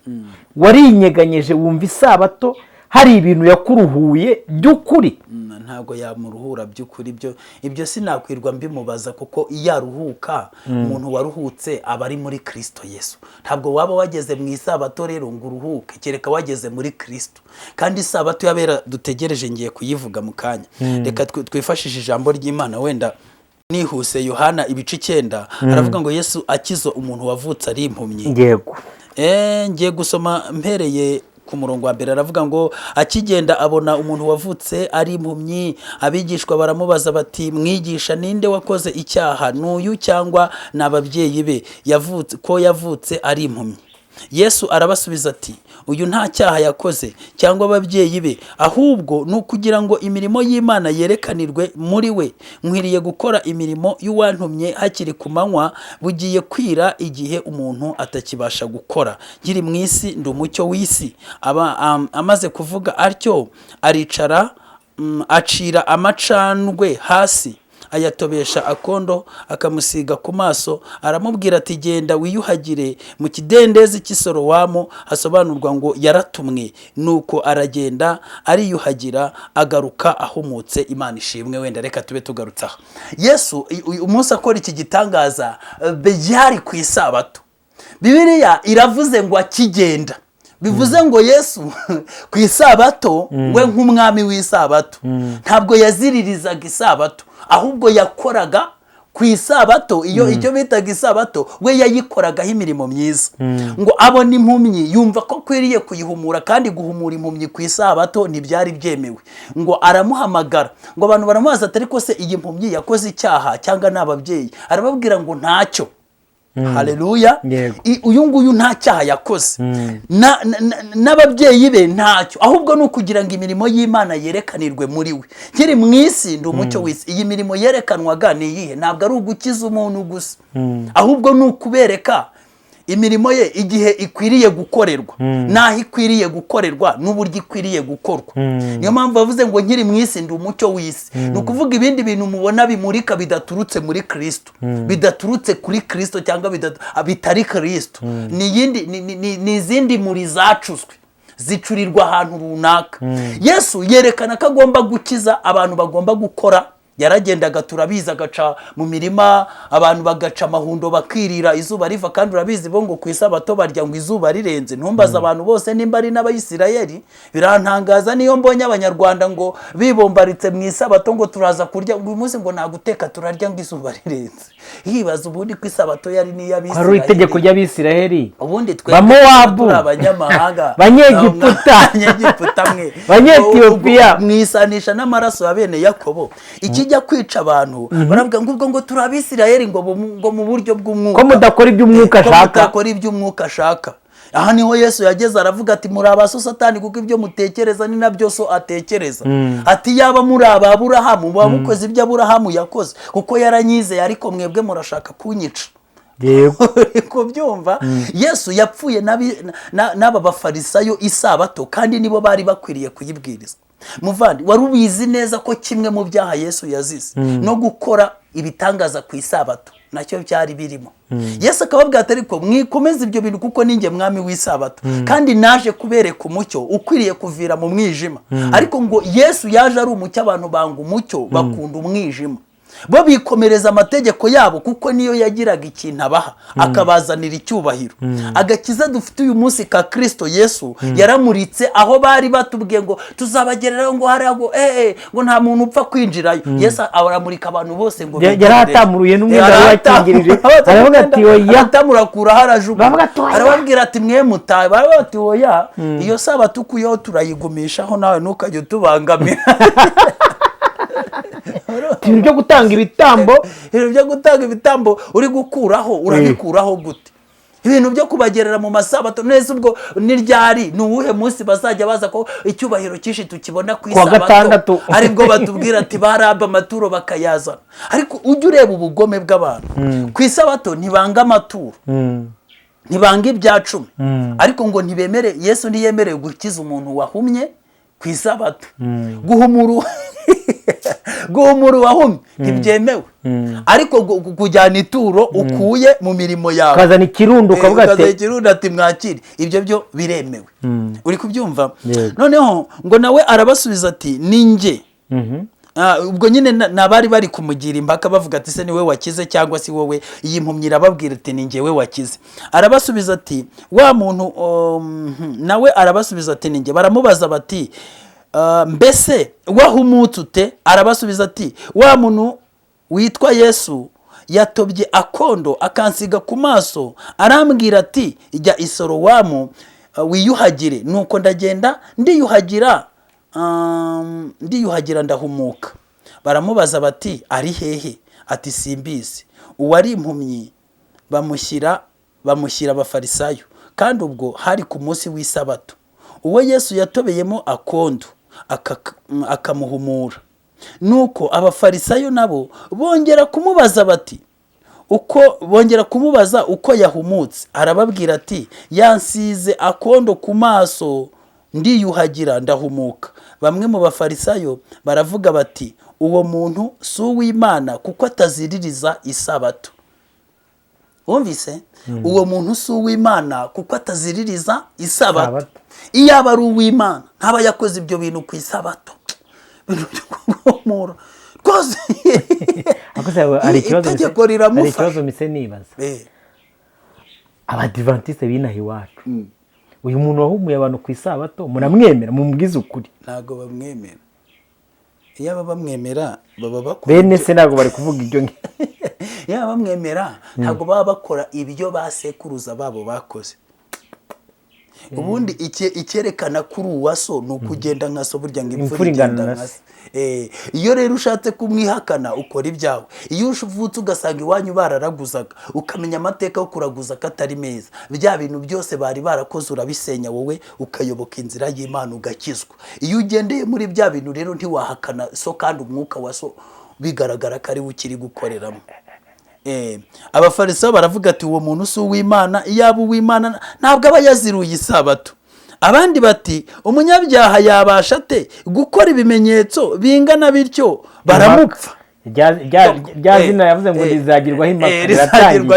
warinyeganyeje wumva isabato hari ibintu yakuruhuye by'ukuri.
Ntabwo yamuruhura by'ukuri, ibyo sinakwirwa mbimubaza, kuko iyo aruhuka umuntu waruhutse aba ari muri Kristo Yesu. Ntabwo waba wageze mu isabato rero ngo uruhuke, kereka wageze muri Kristo. Kandi isabato yabera dutegereje ngiye kuyivuga mu kanya. Reka twifashishe ijambo ry'Imana wenda nihuse. Yohana ibice 9 aravuga ngo Yesu akizo umuntu wavutse ari impumyi.
Yego.
Ngiye gusoma mpereye ku murongo wa mbere. Aravuga ngo akigenda abona umuntu wavutse ari impumyi, abigishwa baramubaza bati mwigisha, ninde wakoze icyaha, n'uyu cyangwa n'ababyeyi be yavutse ari impumyi? Yesu arabasubiza ati uyu nta cyaha yakoze cyangwa ababyeyi be, ahubwo ni ukugira ngo imirimo y'Imana yerekanirwe muri we. Nkwiriye gukora imirimo y'uwantumye hakiri ku manywa, bugiye kwira igihe umuntu atakibasha gukora. Nkiri mu isi ndi umucyo w'isi. Amaze kuvuga atyo aricara, acira amacandwe hasi, ayatobesha akondo, akamusiga ku maso, aramubwira ati genda wiyuhagire mu kidendezi cy'Isorowamu, hasobanurwa ngo yaratumwe. Nuko aragenda ariyuhagira, agaruka ahumutse. Imana ishimwe. Wenda reka tube tugarutsaho. Yesu umunsi akora iki gitangaza byari ku isabato. Bibiliya iravuze ngo akigenda, bivuze ngo Yesu ku isabato we nk'umwami w'isabato ntabwo yaziririzaga isabato, ahubwo yakoraga ku isabato. icyo bitaga isabato we yayikoragaho imirimo myiza. Ngo abona impumyi yumva ko kwiriye kuyihumura, kandi guhumura impumyi ku isabato ntibyari byemewe. Ngo aramuhamagara, ngo abantu baramubaza ati ariko se iyi mpumyi yakoze icyaha cyangwa n'ababyeyi? Arababwira ngo ntacyo. Haleluya. Uyu nguyu nta cyaha yakoze, n'ababyeyi be ntacyo, ahubwo ni ukugira ngo imirimo y'Imana yerekanirwe muri we. Nkiri mu isi ndi umucyo w'isi. Iyi mirimo yerekanwaga ni iyihe? Ntabwo ari ugukiza umuntu gusa, ahubwo ni ukubereka imirimo ye igihe ikwiriye gukorerwa, naho ikwiriye gukorerwa, n'uburyo ikwiriye gukorwa. Niyo mpamvu bavuze ngo nkiri mu isi ndi umucyo w'isi. Ni ukuvuga ibindi bintu mubona bimurika bidaturutse muri Kristo, bidaturutse kuri Kristo cyangwa bitari Kristo, ni izindi muri zacuzwe zicurirwa ahantu runaka. Yesu yerekana ko agomba gukiza, abantu bagomba gukora. Yaragendaga, turabizi, agaca mu mirima, abantu bagaca amahundo bakirira izuba riva. kandi urabizi bo ngo ku isabato barya ngo izuba rirenze. Ntumbaza abantu bose nimba ari n'Abayisirayeli. Birantangaza niyo mbonye Abanyarwanda ngo bibombaritse mu isabato ngo turaza kurya, ngo uyu munsi ngo naguteka turarya ngo izuba rirenze. Hibaza ubundi ku isabato yari n'iy'Abisirayeli. Hari itegeko ry'Abisirayeli. Ubundi twe Bamowabu, abanyamahanga, Banyegiputa mwe, Banyetiyopiya, mwisanisha n'amaraso ya bene Yakobo. Ikijya kwica abantu baravuga ngo turi Abisirayeli ngo mu buryo bw'umwuka, ko mudakora iby'umwuka ashaka. Aha niho Yesu yageze aravuga ati muri abaso Satani, kuko ibyo mutekereza ni nabyo so atekereza. Ati yaba muri Aburahamu muba mukoze ibyo Aburahamu yakoze, kuko yaranyizeye, ariko mwebwe murashaka kunyica. Kubyumva. Yesu yapfuye n'aba bafarisayo isabato, kandi nibo bari bakwiriye kuyibwiriza. Muvandi, wari ubizi neza ko kimwe mu byaha Yesu yazize no gukora ibitangaza ku isabato nacyo byari birimo. Yesu akababwira ati ariko mwikomeze ibyo bintu, kuko ninjye mwami w'isabato, kandi naje kubereka umucyo ukwiriye kuvira mu mwijima. Ariko ngo Yesu yaje ari umucyo, abantu banga umucyo bakunda umwijima. Bo bikomereza amategeko yabo, kuko niyo yagiraga ikintu abaha, akabazanira icyubahiro. Agakiza dufite uyu munsi ka Kristo Yesu yaramuritse aho bari batubwiye ngo tuzabagereraho, ngo harago ngo nta muntu upfa kwinjirayo. Yesu aramurika abantu bose ngo yaratamuruye n'umwenda wakingirije. Aravuga ati oya, atamurakura harajuba. Arababwira ati mwe mutaye. Baravuga ati oya, iyo sabato ukuyeho turayigumishaho, nawe ntukajye tubangamira. Ibintu byo gutanga ibitambo uri gukuraho, urabikuraho gute? Ibintu byo kubagerera mu masabato neza, ubwo niryari ni uwuhe munsi bazajya baza ko icyubahiro cyinshi tukibona ku isabato, aribwo batubwira ati baraba amaturo bakayazana. Ariko ujye ureba ubugome bw'abantu. Ku isabato ntibanga amaturo, ntibanga ibya 10, ariko ngo ntibemere. Yesu ntiyemerewe gukiza umuntu wahumye ku isabato. guhumura uwahumye ntibyemewe, ariko kujyana ituro ukuye mu mirimo yawe,
ukazana ikirundo ukavuga
ati mwakire, ibyo byo biremewe. Uri kubyumva? Noneho ngo nawe arabasubiza ati ni njye. Ubwo nyine nabari bari kumugira impaka bavuga ati se ni we wakize cyangwa si wowe. Iyi mpumyi irababwira ati ni njye we wakize. Arabasubiza ati wa muntu, nawe arabasubiza ati ni njye. Baramubaza bati mbese wahumutse ute? Arabasubiza ati wa muntu witwa Yesu yatobye akondo akansiga ku maso, arambwira ati ijya i Sorowamu wiyuhagire. Nuko ndagenda ndiyuhagira ndahumuka. Baramubaza bati ari hehe? Ati simbizi. Uwari impumyi bamushyira abafarisayo, kandi ubwo hari ku munsi w'isabato. Uwo Yesu yatobeyemo akondo akamuhumura. Nuko abafarisayo nabo bongera kumubaza uko yahumutse. Arababwira ati yansize akondo ku maso ndiyuhagira ndahumuka. Bamwe mu bafarisayo baravuga bati uwo muntu si uw'Imana kuko ataziririza isabato. Wumvise? Uwo muntu si uw'Imana kuko ataziririza isabato. Iyo aba ari uw'Imana ntaba yakoze ibyo bintu ku isabato. Rwose
hari ikibazo mise nibaza. Abadivantiste b'inaha iwacu, uyu muntu wahumuye abantu ku isabato muramwemera? Mumubwize ukuri.
Ntago bamwemera. Iyo baba bamwemera baba bakora
bene se, ntago bari kuvuga ibyo
iyo baba bamwemera ntago baba bakora ibyo basekuruza babo bakoze. Ubundi icyerekana kuri uwaso ni ukugenda nka so, burya ngo imfura igenda nka se. Iyo rero ushatse kumwihakana ukora ibyawe. Iyo uvutse ugasanga iwanyu bararaguzaga, ukamenya amateka yo kuraguza katari meza, bya bintu byose bari barakoze urabisenya wowe ukayoboka inzira y'Imana ugakizwa. Iyo ugendeye muri bya bintu rero ntiwahakana so, kandi umwuka wa so bigaragara ko ari we ukiri gukoreramo. Abafarisayo baravuga ati uwo muntu si uw'Imana. Iyaba uw'Imana ntabwo aba yaziruye isabato. Abandi bati umunyabyaha yabasha ate gukora ibimenyetso bingana bityo? Baramupfa.
Rya zina yavuze ngo rizagirwaho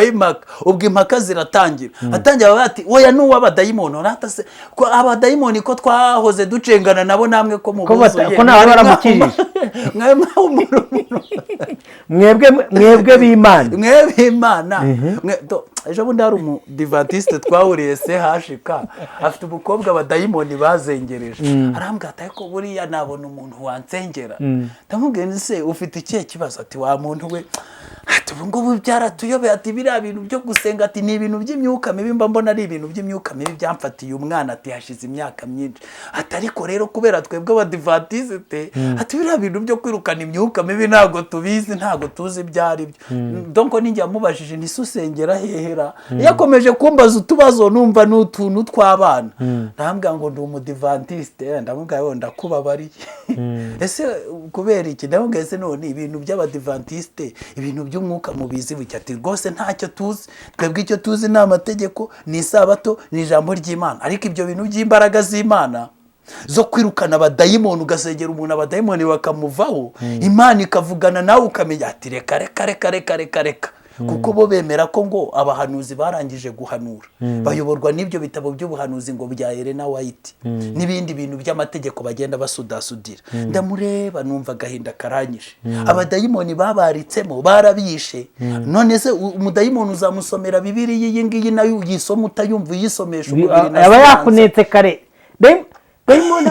impaka. Ubwo impaka ziratangira. Atangira bati oya ni uw'abadayimoni. Natase ko abadayimoni ko twahoze ducengana nabo namwe ko mubuzuye
ko nawe baramukijije. Mwebwe b'Imana.
Ejo bundi hari umudivantiste twahuriye CHK, afite umukobwa abadayimoni bazengereje. Arambwira ati ariko buriya nabona umuntu wansengera. Ndamubwira se ufite ikihe kibazo? Ati wa muntu we, ati ubu ngubu byaratuyobeye, ati biriya bintu byo gusenga ati ni ibintu by'imyuka mibi, mba mbona ari ibintu by'imyuka mibi byamfatiye umwana, ati hashize imyaka myinshi. Ati ariko rero kubera twebwe abadivantiste, ati biriya bintu byo kwirukana imyuka mibi ntago tubizi, ntago tuzi ibyari byo. Donc ninjye amubajije nti usengera hehera. Yakomeje kumbaza utubazo numva n'utuntu tw'abana. Ndambwira ngo ndi umudivantiste. Ndamubwira ngo ndakubabariye. Ese kubera iki? Ndamubwira ese none ibintu by'abadivantiste, ibintu by'umwuka mubizi bucya? Ati rwose ntacyo tuzi, twebwe icyo tuzi ni amategeko, ni isabato, ni ijambo ry'Imana. Ariko ibyo bintu by'imbaraga z'Imana zo kwirukana abadayimoni, ugasengera umuntu abadayimoni bakamuvaho, Imana ikavugana nawe ukamenya ati reka. Kuko bo bemera ko ngo abahanuzi barangije guhanura, bayoborwa n'ibyo bitabo by'ubuhanuzi ngo bya Elena White n'ibindi bintu by'amategeko bagenda basudasudira. Ndamureba numva gahinda karanyije. Abadayimoni babaritsemo barabishe. None se umudayimoni uzamusomera Bibiliya iyi ngiyi nayo uyisoma utayumva, uyisomesha umubiri na
aba yakunetse kare. Dayimoni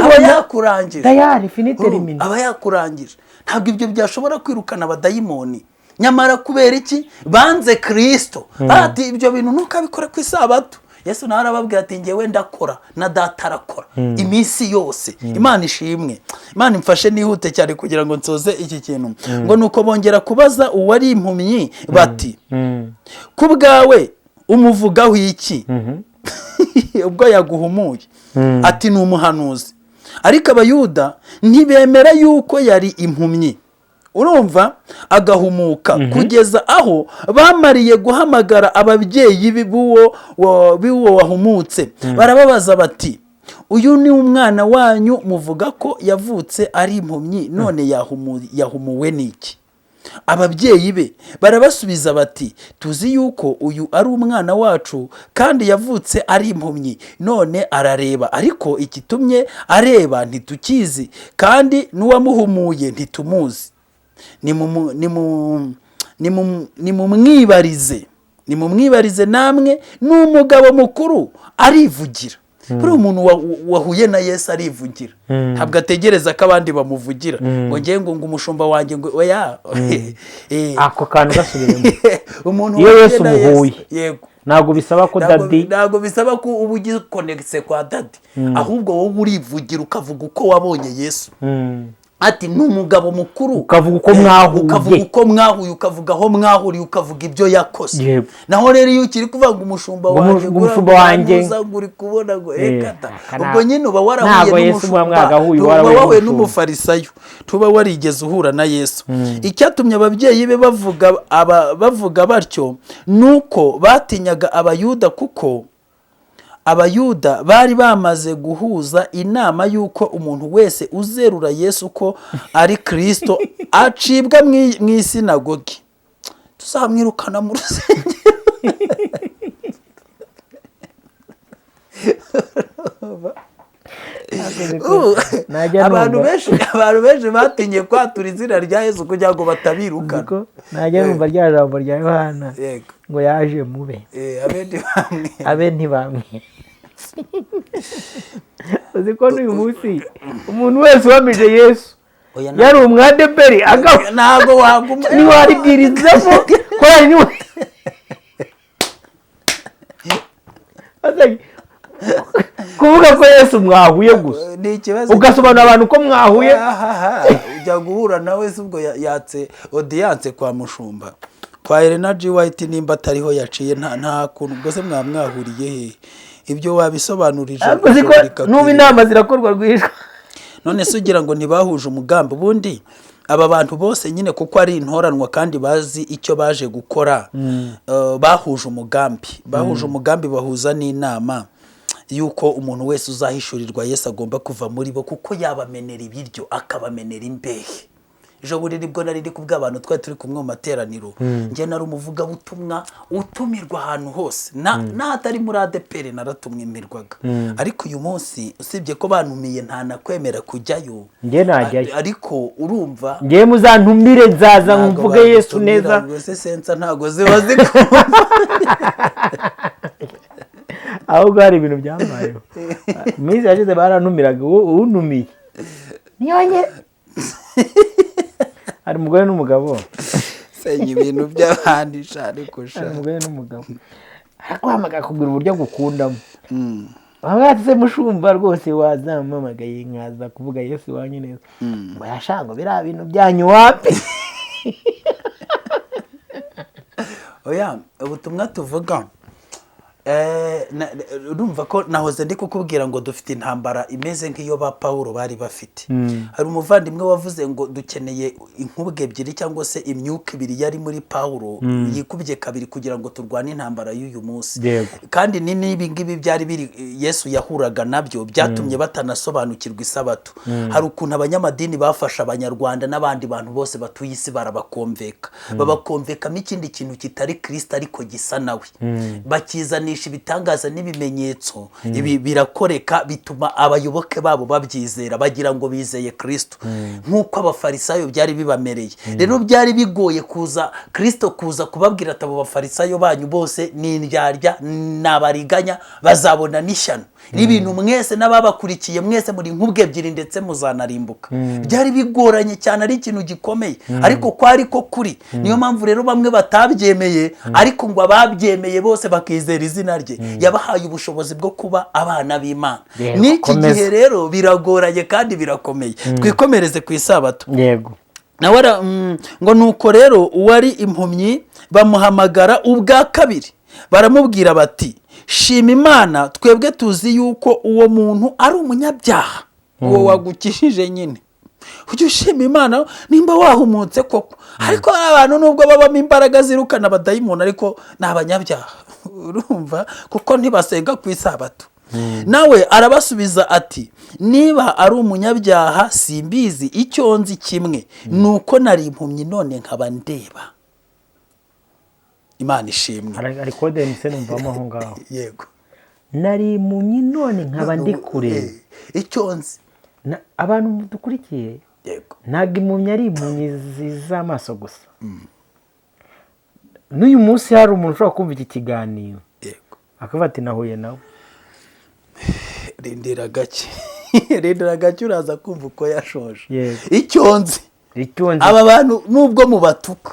aba yakurangije
tayari finite rimini,
aba yakurangije. Ntabwo ibyo byashobora kwirukana abadayimoni. Nyamara kubera iki? Banze Kristo. Ati ibyo bintu ntukabikore ku isabato. Yesu nawe arababwira ati ngewe ndakora na data arakora iminsi yose. Imana ishimwe. Imana imfashe nihute cyane kugira ngo nsoze iki kintu. Ngo nuko bongera kubaza uwari impumyi bati ku bwawe umuvugaho iki? Ubwo yaguhumuye. Ati ni umuhanuzi. Ariko abayuda ntibemera yuko yari impumyi. Urumva? Agahumuka kugeza aho bamariye guhamagara ababyeyi b'uwo wahumutse. Barababaza bati uyu ni umwana wanyu muvuga ko yavutse ari impumyi none yahumuwe n'iki? Ababyeyi be barabasubiza bati tuzi yuko uyu ari umwana wacu kandi yavutse ari impumyi none arareba, ariko igitumye areba ntitukizi kandi n'uwamuhumuye ntitumuzi. nimumwibarize namwe, ni umugabo mukuru arivugira. Buri umuntu wahuye na Yesu arivugira, ntabwo ategereza ko abandi bamuvugira ngo ngiye ngo umushumba wanjye ngo oya.
ako kantu gasubiremo.
Umuntu
iyo Yesu
na
muhuye
yego,
ntabwo bisaba ko dadi,
ntabwo bisaba ko uba ugikonegise kwa dadi, ahubwo wowe urivugira ukavuga uko wabonye Yesu. Ati ni umugabo mukuru,
ukavuga uko mwahuye,
ukavuga aho mwahuriye, ukavuga ibyo yakoze. Naho rero iyo ukiri kuvuga ngo umushumba wanjye uri kubona ngo ekata, ubwo nyine uba warahuye n'umufarisayo, tuba warigeze uhura na Yesu. Icyatumye ababyeyi be bavuga batyo nuko batinyaga Abayuda, kuko Abayuda bari bamaze guhuza inama y'uko umuntu wese uzerura Yesu ko ari Kristo acibwa mu isinagogi. Tuzamwirukana mu rusengero. Abantu benshi batinye kwatura izina rya Yesu kugira ngo batabirukana.
Najya numva rya jambo rya Yohana ngo yaje mube, abe ntibamwe. Uzi ko n'uyu munsi umuntu wese wamije Yesu yari umwadeperi
ntabwo waguma
ntiwaribwirizamo ko yari niwe kuvuga ko Yesu mwahuye gusa ugasobanura abantu ko mwahuye.
Ujya guhura nawe se ubwo yatse audience kwa mushumba kwa Elena G White, nimba atariho yaciye nta kuntu ubwo se mwahuriye he? Ibyo wabisobanurije
n'ubu inama zirakorwa rwishwa.
None se ugira ngo ntibahuje umugambi? Ubundi aba bantu bose nyine kuko ari intoranwa kandi bazi icyo baje gukora, bahuje umugambi, bahuza n'inama yuko umuntu wese uzahishurirwa Yesu agomba kuva muri bo, kuko yabamenera ibiryo akabamenera imbehe. Ejo buri nibwo nari ndi kubwa abantu twari turi kumwe mu materaniro, nge nari umuvuga butumwa utumirwa ahantu hose, n'ahatari muri ADPR naratumwimirwaga. Ariko uyu munsi usibye ko bantumiye nta nakwemera kujyayo,
nge najyayo.
Ariko urumva
nge muzantumire nzaza mvuge Yesu neza.
Rwose sensa ntago ziba zikumva.
Ahubwo hari ibintu byambayeho. Mizi yashize barantumiraga, untumiye niyonye hari umugore n'umugabo
senye ibintu by'abandi shari kusha.
Hari umugore n'umugabo akwamaga kugira uburyo gukundamo. Bamwatse mushumba rwose wazampamagaye nkaza kuvuga Yesu wanyu neza. Ngo yashango bira bintu byanyu wapi?
Oya, ubutumwa tuvuga urumva ko nahoze ndi kukubwira ngo dufite intambara imeze nk'iyo ba Paulo bari bafite. Hari umuvandimwe wavuze ngo dukeneye inkubwe ebyiri cyangwa se imyuka ibiri yari muri Paulo yikubye kabiri kugira ngo turwane intambara y'uyu munsi. Kandi n'ibi ngibi byari biri Yesu yahuraga nabyo byatumye batanasobanukirwa isabato. Hari ukuntu abanyamadini bafasha abanyarwanda n'abandi bantu bose batuye isi barabakomveka, babakomvekamo ikindi kintu kitari Kristo ariko gisa nawe, bakizanisha ibitangaza n'ibimenyetso. Ibi birakoreka bituma abayoboke babo babyizera, bagira ngo bizeye Kristo nk'uko abafarisayo byari bibamereye. Rero byari bigoye kuza Kristo kuza kubabwira ati abo bafarisayo banyu bose ni indyarya n'abariganya bazabona n'ishyano, n'ibintu mwese n'ababakurikiye mwese muri nkubwe ebyiri ndetse muzanarimbuka. Byari bigoranye cyane, ari ikintu gikomeye, ariko kwari ko kuri. Niyo mpamvu rero bamwe batabyemeye, ariko ngo ababyemeye bose bakizera izina rye, yabahaye ubushobozi bwo kuba abana b'Imana. N'iki gihe rero biragoranye kandi birakomeye. Twikomereze ku isabato.
Yego.
Nawe ngo nuko rero uwari impumyi bamuhamagara ubwa kabiri, baramubwira bati shima Imana, twebwe tuzi yuko uwo muntu ari umunyabyaha. Uwo wagukishije nyine ujye ushima Imana nimba wahumutse koko. Ariko abantu nubwo babamo imbaraga zirukana abadayimoni ariko ni abanyabyaha, urumva, kuko ntibasenga ku isabato. nawe arabasubiza ati niba ari umunyabyaha simbizi, icyo nzi kimwe ni uko nari impumyi none nkaba ndeba. Imana ishimwe.
ari kode mise numvamo aho ngaho.
Yego.
Nari impumyi none nkaba ndi kure.
Icyo nzi.
Abantu dukurikiye.
Yego.
Ntabwo impumyi ari impumyi z'amaso gusa. N'uyu munsi hari umuntu ushobora kumva iki kiganiro.
Yego.
Akavuga ati nahuye nawe.
Rindira gake. Rindira gake uraza kumva uko yashoje.
Yego.
Icyo nzi. Aba bantu nubwo mubatuka,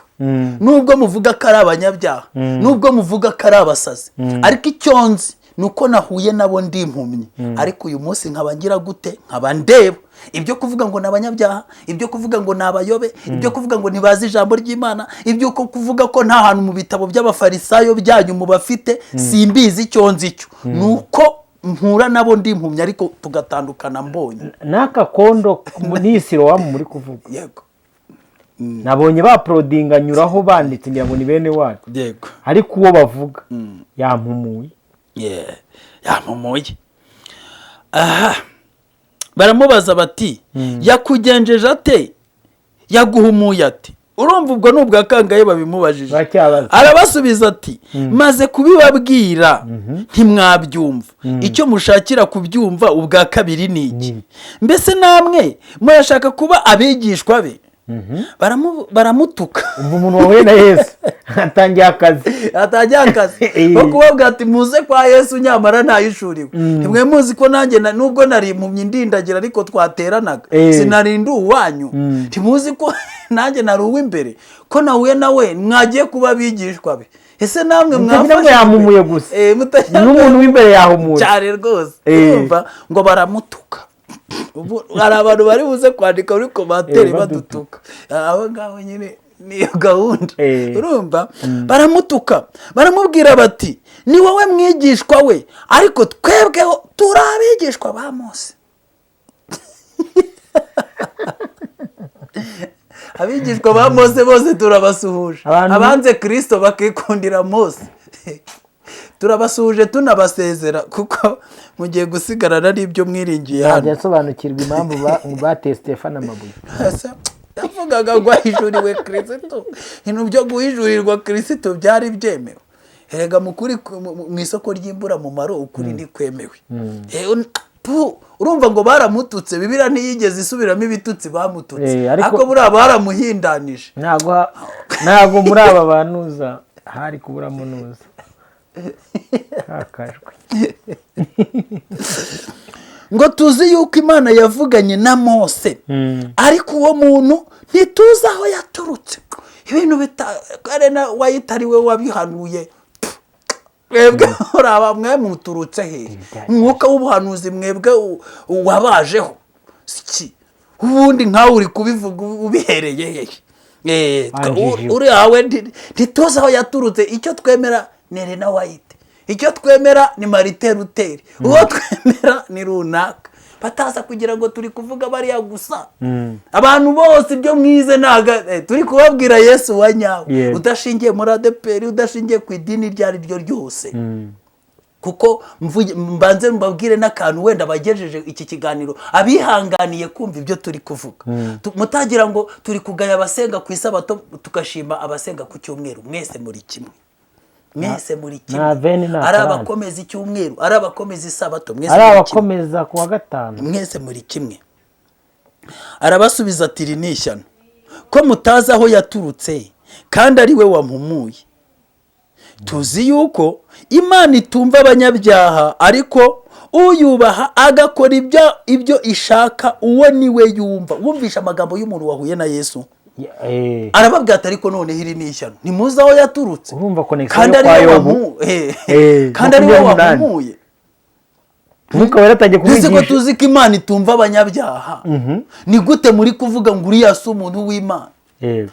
nubwo muvuga ko ari abanyabyaha, nubwo muvuga ko ari abasazi, ariko icyo nzi nuko nahuye nabo ndi impumyi, ariko uyu munsi nkaba ngira gute, nkaba ndeba. Ibyo kuvuga ngo n'abanyabyaha, ibyo kuvuga ngo n'abayobe, ibyo kuvuga ngo ntibazi ijambo ry'Imana, ibyo kuvuga ko nta hantu mu bitabo by'abafarisayo byanyu mu bafite, simbizi. Icyo nzi cyo nuko mpura nabo ndi impumyi ariko tugatandukana mbonye.
Naka kondo n'isiro wa muri kuvuga.
Yego.
Nabonye baprodinga nyuraho banditse ngira ngo ni bene wacu.
Yego.
Ariko uwo bavuga yampumuye.
Yampumuye. Aha. Baramubaza bati yakugenjeje ate, yaguhumuye ate? Urumva ubwo n'ubwa kangaye babimubajije. Arabasubiza ati maze kubibabwira ntimwabyumva, icyo mushakira kubyumva ubwa kabiri ni iki? Mbese namwe murashaka kuba abigishwa be? Baramutuka.
Umuntu wahuye na Yesu atangiye akazi.
Ko kubabwira ati muze kwa Yesu nyamara ntayishuriwe. Nimwe muzi ko nanjye nubwo nari impumyi ndindagira ariko twateranaga, sinarinda uwanyu. Ntimuzi ko nanjye nari uw'imbere, ko nahuye nawe mwagiye kuba abigishwa be. Ese namwe
mwafashe yamumuye gusa. N'umuntu w'imbere yahumuye
cyane rwose. Urumva ngo baramutuka. Hari abantu bari buze kwandika muri komantere badutuka. Abo ngabo nyine niyo gahunda. Urumva baramutuka, baramubwira bati ni wowe mwigishwa we, ariko twebweho turi abigishwa ba Mose. Abigishwa ba Mose bose turabasuhuje. Abanze Kristo bakikundira Mose. Turabasuhuje tunabasezera kuko mugiye gusigarana n'ibyo mwiringiye hano.
Yasobanukirwa impamvu bateye Stefano amabuye.
Yavugaga ngo ahijuriwe Kristo. Ibintu byo guhijurirwa Kristo byari byemewe. Erega mukuri mu isoko ry'imbura mu maro ukuri ni kwemewe. Urumva ngo baramututse, Bibiliya ntiyigeze isubiramo ibitutsi bamututse. Ariko buri baramuhindanije.
Ntago muri aba banuza hari kubura munuza.
Ngo tuzi yuko Imana yavuganye na Mose, ariko uwo muntu ntituzi aho yaturutse. Ibintu bitarena wayitariwe wabihanuye. Mwebwe uraba mwe muturutse he? Umwuka w'ubuhanuzi mwebwe wabajeho. Siki ubundi nkawe uri kubivuga ubihereye he? Uri hawe ntituzi aho yaturutse. Icyo twemera ni Elena White, icyo twemera ni Martin Luther, uwo twemera ni runaka. Bataza kugira ngo turi kuvuga bariya gusa. Abantu bose ibyo mwize naga turi kubabwira Yesu wa nyawe, udashingiye muri ADPR, udashingiye ku idini ryari ryo ryose. Kuko mbanze mbabwire n'akantu wenda bagejeje iki kiganiro abihanganiye kumva ibyo turi kuvuga. Mutagira ngo turi kugaya abasenga ku isabato tukashima abasenga ku cyumweru. Mwese muri kimwe. Mwese muri kimwe. Ari abakomeza icyumweru, ari abakomeza isabato, mwese
ari abakomeza ku wa gatanu,
mwese muri kimwe. Arabasubiza ati ni ishyano ko mutazi aho yaturutse kandi ari we wampumuye. Tuzi yuko Imana itumva abanyabyaha, ariko uyubaha agakora ibyo ishaka uwo niwe yumva. Wumvisha amagambo y'umuntu wahuye na Yesu. Arababwira ati ariko none hiri ni ishyano, ntimuzi aho yaturutse kandi ari we wampumuye. Kandi ari we wampumuye.
Mwuka waratangiye kubigisha.
Ko tuzi ko Imana itumva abanyabyaha. Ni gute muri kuvuga ngo uriya si umuntu w'Imana?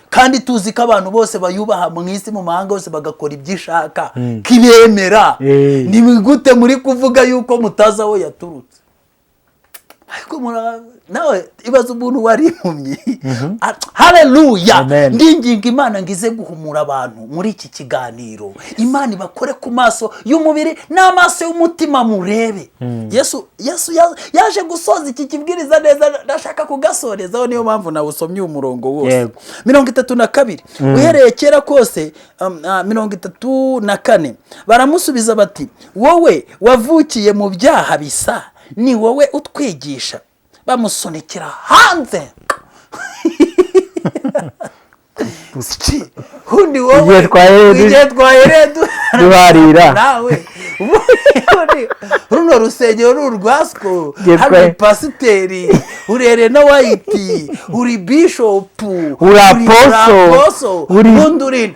Kandi tuzi ko abantu bose bayubaha mu isi mu mahanga bose bagakora ibyo ishaka kibemera. Ni gute muri kuvuga yuko mutazi aho yaturutse? ariko nawe ibaza umuntu wari impumyi. Haleluya. Ndinginga Imana ngize guhumura abantu muri iki kiganiro. Imana ibakore ku maso y'umubiri n'amaso y'umutima murebe. Yesu yaje gusoza iki kibwiriza neza, ndashaka kugasorezaho, niyo mpamvu nawusomye umurongo wose. 32 uhereye kera kose 34 baramusubiza bati wowe wavukiye mu byaha bisa, ni wowe utwigisha. Bamusonikira hanze. Hundi wowe igihe twahereye duharira nawe runo rusengero n'urwasco, hari pasiteri, urere na White, uri bishop, uri apostle, uri mundurin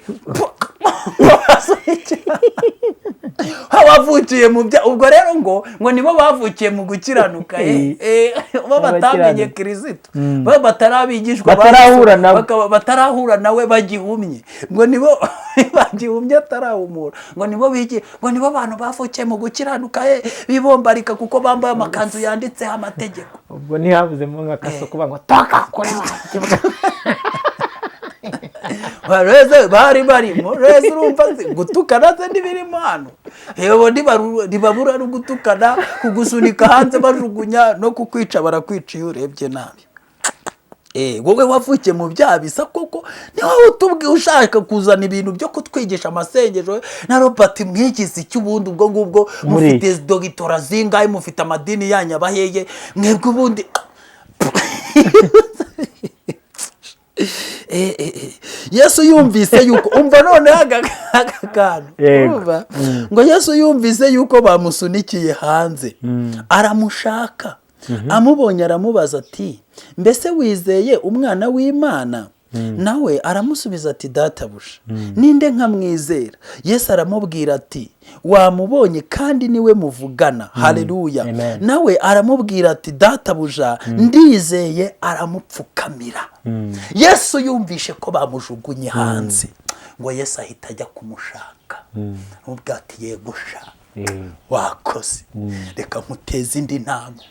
hawavukiye mu bya. Ubwo rero ngo nibo bavukiye mu gukiranuka, bo batamenye Kristo, bo batarabigishwa, batarahura nawe bagihumye, ngo nibo bagihumye atarahumura, ngo nibo bigi, ngo nibo abantu bavukiye mu gukiranuka, bibombarika kuko bambaye amakanzu yanditseho amategeko.
Ubwo ntihavuzemo nk'akaso kuba ngo toka kore
bareze barimo reze, urumva gutukana se ndibirimo hano. Hebo ndibabura no gutukana, kugusunika hanze bajugunya no kukwica, barakwica iyo urebye nabi. Wowe wavukiye mu byaha bisa koko, niho utubwiye ushaka kuzana ibintu byo kutwigisha amasengesho na Robert mwigize cy'ubundi. Ubwo ngubwo mufite dogitora zingahe, mufite amadini yanyu abaheye mwebwe ubundi. Yesu yumvise yuko, umva none agakantu, ngo Yesu yumvise yuko bamusunikiye hanze, aramushaka, amubonye aramubaza ati mbese wizeye umwana w'Imana? Nawe aramusubiza ati databuja, ninde nkamwizera? Yesu aramubwira ati wamubonye kandi niwe muvugana. Haleluya. Nawe aramubwira ati databuja, ndizeye, aramupfukamira. Yesu yumvishe ko bamujugunye hanze, ngo Yesu ahita ajya kumushaka, ubwo ati yegusha wakoze, reka nkuteze indi ntambwe,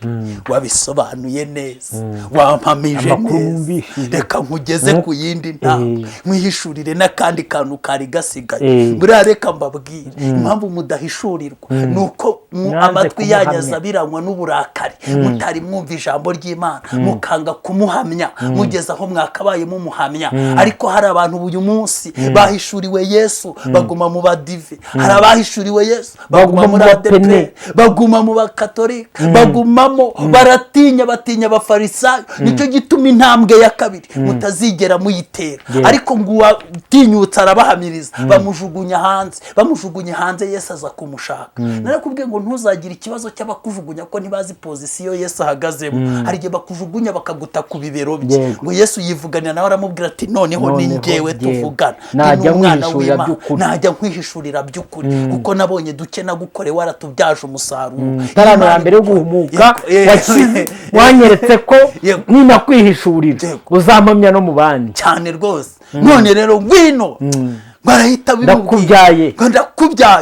wabisobanuye neza, wampamije neza, reka nkugeze ku yindi ntambwe, mwihishurire n'akandi kantu kari gasigaye. Buriya reka mbabwire impamvu mudahishurirwa, nuko amatwi yanyu azabiranywa n'uburakari, mutari mwumva ijambo ry'Imana, mukanga kumuhamya, mugeze aho mwakabaye mumuhamya. Ariko hari abantu uyu munsi bahishuriwe Yesu, baguma mu badive. Hari abahishuriwe Yesu, baguma muri ADP, baguma mu bakatolika, bagumamo, baratinya, batinya abafarisayo. Nicyo gituma intambwe ya kabiri mutazigera muyitera. Ariko ngo uwatinyutse arabahamiriza, bamujugunya hanze, bamujugunye hanze. Yesu aza kumushaka. Narakubwiye ngo ntuzagire ikibazo cy'abakujugunya ko ntibazi pozisiyo Yesu ahagazemo. Hari igihe bakujugunya bakaguta ku bibero bye, ngo Yesu yivuganira nawe aramubwira ati noneho ni njyewe tuvugana, ni umwana w'Imana, najya nkwihishurira by'ukuri, kuko nabonye duke nagukore waratubyaje umusaruro.
Tarano ya mbere yo guhumuka wanyeretse ko ninakwihishurira uzampamya no mu bandi
cyane rwose. None rero ngwino, barahita
ndakubyaye,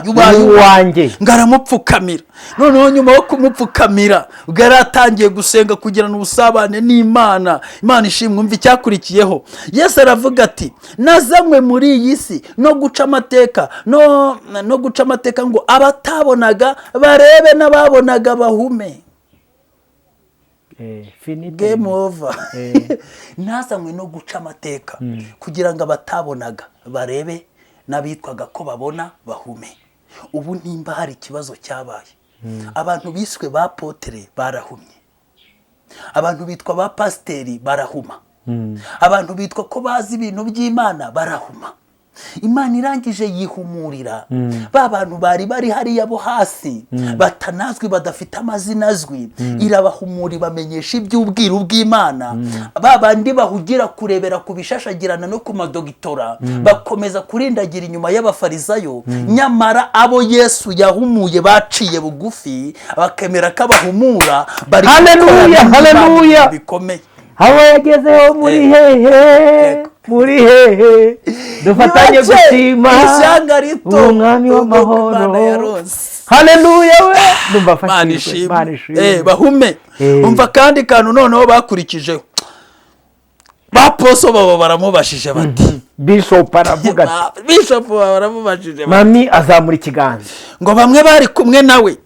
ubaye uwanjye, ngaramupfukamira. Noneho nyuma yo kumupfukamira bwaratangiye gusenga, kugirana ubusabane n'Imana. Imana ishimwe. Umva icyakurikiyeho. Yesu aravuga ati nazanywe muri iyi si no guca amateka, no guca amateka, ngo abatabonaga barebe n'ababonaga bahume. Game over. Nazanywe no guca amateka kugira ngo abatabonaga barebe, n'abitwaga ko babona bahume. Ubu nimba hari ikibazo cyabaye, abantu biswe ba potere barahumye, abantu bitwa ba pasiteri barahuma, abantu bitwa ko bazi ibintu by'Imana barahuma. Imana irangije yihumurira ba bantu bari hariya bo hasi, batanazwi, badafite amazina azwi, irabahumura, bamenyesha iby'ubwiru bw'Imana. Ba bandi bahugira kurebera ku bishashagirana no ku madogitora, bakomeza kurindagira inyuma y'abafarisayo. Nyamara abo Yesu yahumuye baciye bugufi, bakemera ko abahumura.
Haleluya bikomeye. Aho yagezeho muri hehe, muri hehe, dufatanye gushima
ishyanga rito
umwami w'amahoro. haleluya we ndumva
Imana
fashimwe
ishimwe bahume umva kandi kantu noneho bakurikijeho baposo baba baramubashije bati
bishop aravuga ati
bishop baramubashije
mami azamura ikiganza
ngo bamwe bari kumwe nawe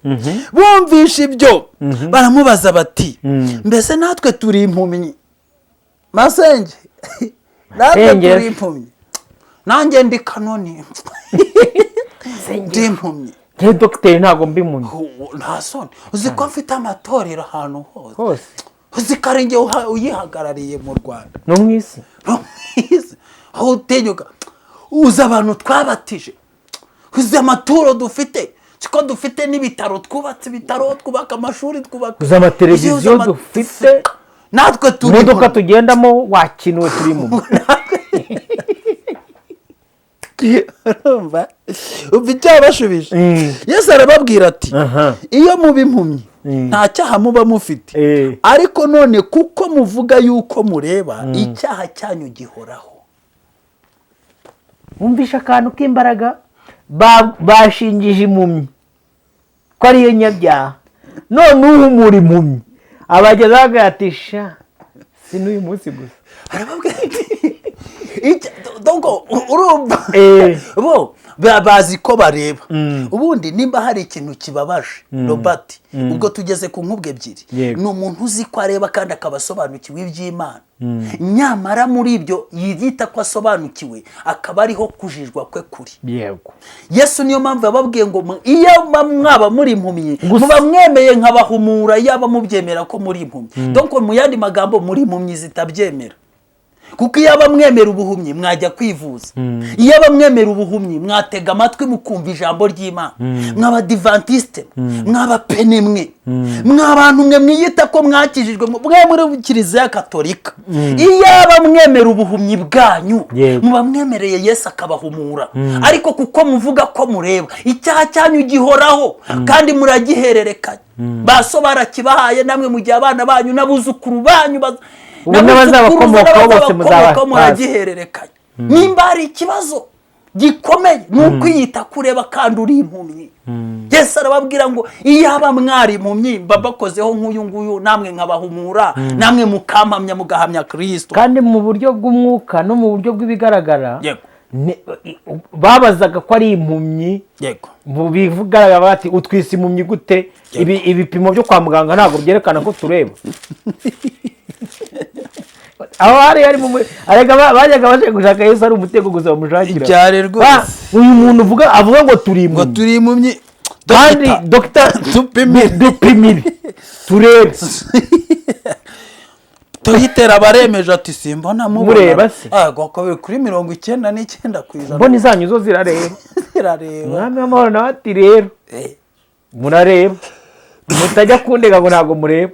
bumvisha ibyo baramubaza bati mbese natwe turi impumyi Masenge natwe turi impumyi nanjye ndi kanoni ndi impumyi
ke docteur ntago mbimunye
nta soni uzi ko mfite amatorero ahantu hose uzi ko ari njye uyihagarariye mu Rwanda
no mwisi
aho utenyuka uzi abantu twabatije uzi amaturo dufite siko dufite n'ibitaro twubatse ibitaro twubaka amashuri twubaka
uzi amateleviziyo dufite
natwe turi
imodoka tugendamo wakinuwe turi mu
urumva icyabashubije Yesu arababwira ati iyo muba impumyi nta cyaha muba mufite ariko none kuko muvuga yuko mureba icyaha cyanyu gihoraho.
Wumvisha akantu k'imbaraga bashingije impumyi ko ariyo nyabyaha none uhumura impumyi abageza bagatisha si n'uyu munsi gusa
arababwira dongo urumva bo bazi ko bareba ubundi nimba hari ikintu kibabaje Robert ubwo tugeze ku nkubwe ebyiri ni umuntu uzi ko areba kandi akabasobanukiwe iby'Imana nyamara muri ibyo yita ko asobanukiwe akaba ariho kujijwa kwe kuri
yego
Yesu niyo mpamvu yababwiye ngo iyo mwaba muri impumyi muba mwemeye nkabahumura yaba mubyemera ko muri impumyi donc mu yandi magambo muri impumyi zitabyemera kuko iyo abamwemera ubuhumyi mwajya kwivuza iyo abamwemera ubuhumyi mwatega amatwi mukumva ijambo ry'Imana mw'abadivantiste mw'abapenemwe mw'abantu mwe mwiyita ko mwakijijwe mwe muri Kiliziya Katolika iyo abamwemera ubuhumyi bwanyu muba mwemereye Yesu akabahumura ariko kuko muvuga ko mureba icyaha cyanyu gihoraho kandi muragihererekanya baso barakibahaye namwe mu gihe abana banyu n'abuzukuru banyu
n'abazabakomokaho bose
muragihererekanya nimba hari ikibazo gikomeye n'ukwiyita kureba kandi uri impumyi Yesu arababwira ngo iyo aba mwari impumyi babakozeho nk'uyu nguyu namwe nkabahumura namwe mukampamya mugahamya Kristo
kandi mu buryo bw'umwuka no mu buryo bw'ibigaragara babazaga ko ari impumyi
yego
mu bivugaragara bati utwise impumyi gute ibipimo byo kwa muganga ntabwo byerekana ko tureba aho hari mu arega bajyaga baje gushaka Yesu ari umutego gusa bamushakira
cyane rwose
uyu muntu avuga ngo turi
impumyi
kandi Dr. Dupimire turebe
tuhitera baremeje ati simbona
mureba se
goko kuri 99%
mboni zanyu zo zirareba mwami w'amahoro nawe ati rero murareba mutajya kundega ngo ntago mureba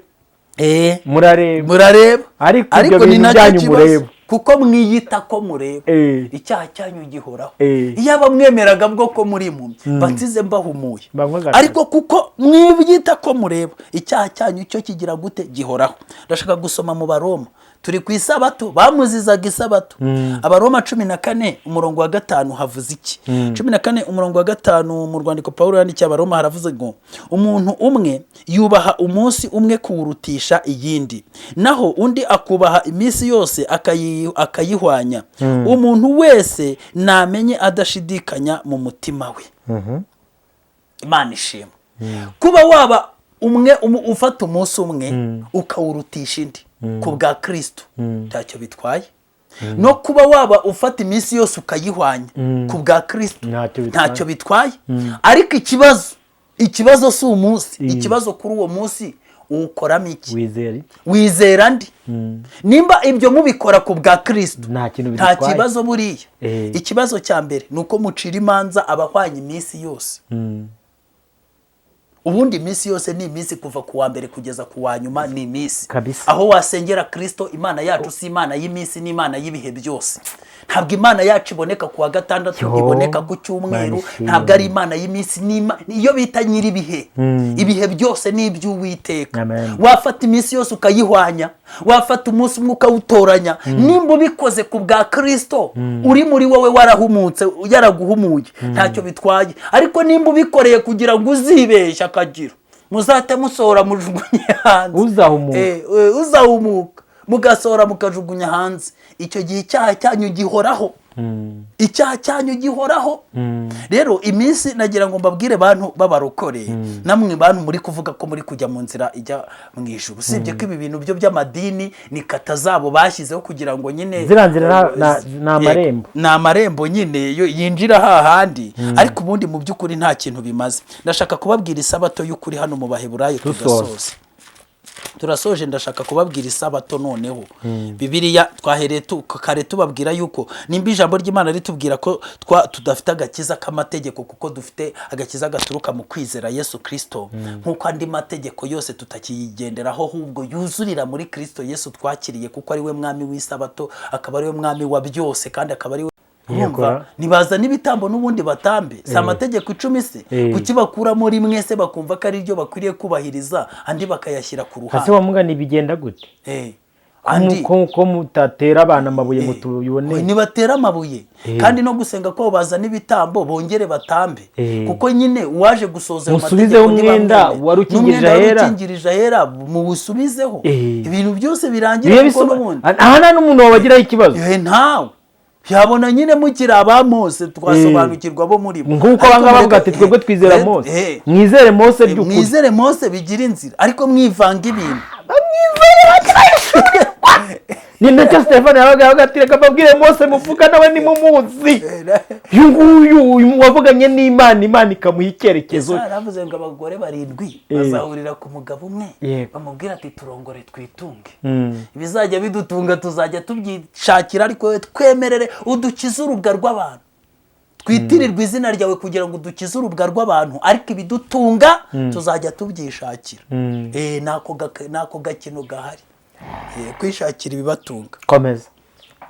murareba
ariko ni nacyo kibazo kuko mwiyita ko mureba icyaha cyanyu gihoraho iyo abamwemeraga bwo ko muri impumyi batize mbahumuye ariko kuko mwiyita ko mureba icyaha cyanyu cyo kigira gute gihoraho. Ndashaka gusoma mu Baroma turi ku isabato bamuzizaga isabato Abaroma 14:5 havuze iki 14:5 mu rwandiko Paulo yandikiye Abaroma haravuze ngo umuntu umwe yubaha umunsi umwe kuwurutisha iyindi naho undi akubaha iminsi yose akayihwanya umuntu wese namenye adashidikanya mu mutima we. Imana ishimwe kuba waba umwe ufata umunsi umwe ukawurutisha indi ku bwa Kristo ntacyo bitwaye no kuba waba ufata iminsi yose ukayihwanya ku bwa Kristo ntacyo bitwaye ariko ikibazo si umunsi ikibazo kuri uwo munsi ukoramo iki wizera ndi nimba ibyo mubikora ku bwa Kristo nta kibazo buriya ikibazo cya mbere nuko mucira imanza abahwanya iminsi yose ubundi iminsi yose ni iminsi kuva ku wa mbere kugeza ku wa nyuma ni iminsi aho wasengera Kristo Imana yacu si Imana y'iminsi ni Imana y'ibihe byose ntabwo Imana yacu iboneka ku wa gatandatu iboneka ku cyumweru ntabwo ari Imana y'iminsi iyo bita nyiri ibihe ibihe byose ni iby'Uwiteka wafata iminsi yose ukayihwanya wafata umunsi umwe ukawutoranya nimba ubikoze ku bwa Kristo uri muri wowe warahumutse yaraguhumuye ntacyo bitwaye, ariko nimba ubikoreye kugira ngo uzibeshya akagira muzate musohora mujugunye hanze, uzahumuka mugasohora mukajugunya hanze, icyo gihe icyaha cyanyu gihoraho. Icyaha cyanyu gihoraho. Rero iminsi nagira ngo mbabwire bantu babarokore, namwe bantu muri kuvuga ko muri kujya mu nzira ijya mu ijuru, usibye ko ibi bintu byo by'amadini ni kata zabo bashyizeho kugira ngo nyine
ziranzira na amarembo
nyine yinjira hahandi, ariko ubundi mu by'ukuri nta kintu bimaze. Ndashaka kubabwira isabato y'ukuri hano mu Baheburayo turasoje ndashaka kubabwira isabato noneho. Bibiliya twahereye kare tubabwira yuko nimba ijambo ry'Imana ritubwira ko tudafite agakiza k'amategeko, kuko dufite agakiza gaturuka mu kwizera Yesu Kristo, nk'uko andi mategeko yose tutakiyigenderaho, ahubwo yuzurira muri Kristo Yesu twakiriye, kuko ari we mwami w'isabato, akaba ari we mwami wa byose, kandi akaba ari we nibaza n'ibitambo n'ubundi batambe. Si amategeko 10 se, kuki bakuramo rimwe se bakumva ko ari ryo bakwiriye kubahiriza, andi bakayashyira ku ruhande?
Hasi wamugani bigenda gute? Andi ko mutatera abana amabuye mutubibone,
ni batera amabuye kandi no gusenga ko baza n'ibitambo bongere batambe, kuko nyine waje gusoza
mu mategeko umwenda
warukingirije ahera mu busubizeho, ibintu byose birangira ko n'ubundi
aha n'umuntu wabagiraho ikibazo
ntawe yabona nyine mukira abamose twasobanukirwa bo muri bo,
nkuko banga bavuga ati twebwe twizera Mose, mwizere Mose by'ukuri,
mwizere Mose bigira inzira, ariko mwivanga ibintu
ni nacyo Stefano yabaga ati reka babwire Mose muvuga nawe ni mumuzi uyu wavuganye n'Imana, Imana ikamuha icyerekezo.
Yaravuze ngo abagore 7 bazahurira ku mugabo umwe, bamubwira ati turongore twitunge, ibizajya bidutunga tuzajya tubyishakira, ariko twemerere udukize urubwa rw'abantu, twitirirwa izina ryawe kugira ngo udukize urubwa rw'abantu, ariko ibidutunga tuzajya tubyishakira. Nako gakino gahari, kwishakira ibibatunga.
Komeza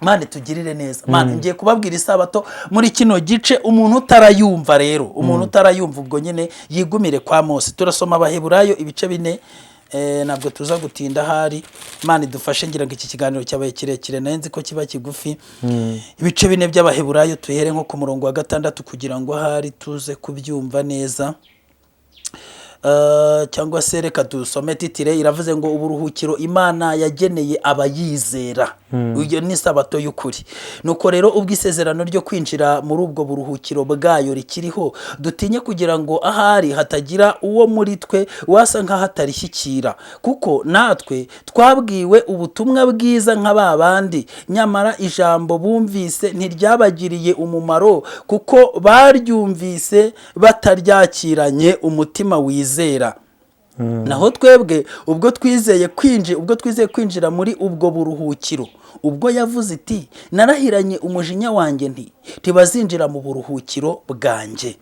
Mana tugirire neza. Mana ngiye kubabwira isabato muri kino gice, umuntu utarayumva rero, umuntu utarayumva ubwo nyine yigumire kwa Mose. Turasoma Abaheburayo ibice 4, nabwo tuza gutinda hari. Mana idufashe, ngira ngo iki kiganiro cyabaye kirekire nenzi ko kiba kigufi. Ibice 4 by'Abaheburayo tuhere nko ku murongo wa 6 kugira ngo hari tuze kubyumva neza. Cyangwa se reka dusome titire, iravuze ngo uburuhukiro Imana yageneye abayizera. Uyo ni sabato y'ukuri. Nuko rero ubwo isezerano ryo kwinjira muri ubwo buruhukiro bwayo rikiriho, dutinye kugira ngo ahari hatagira uwo muri twe wasa nka hatarishyikira, kuko natwe twabwiwe ubutumwa bwiza nk'ababandi, nyamara ijambo bumvise ntiryabagiriye umumaro, kuko baryumvise bataryakiranye umutima wizera. Naho twebwe ubwo twizeye kwinjira muri ubwo buruhukiro, ubwo yavuze iti narahiranye umujinya wanjye nti ntibazinjira mu buruhukiro bwanjye,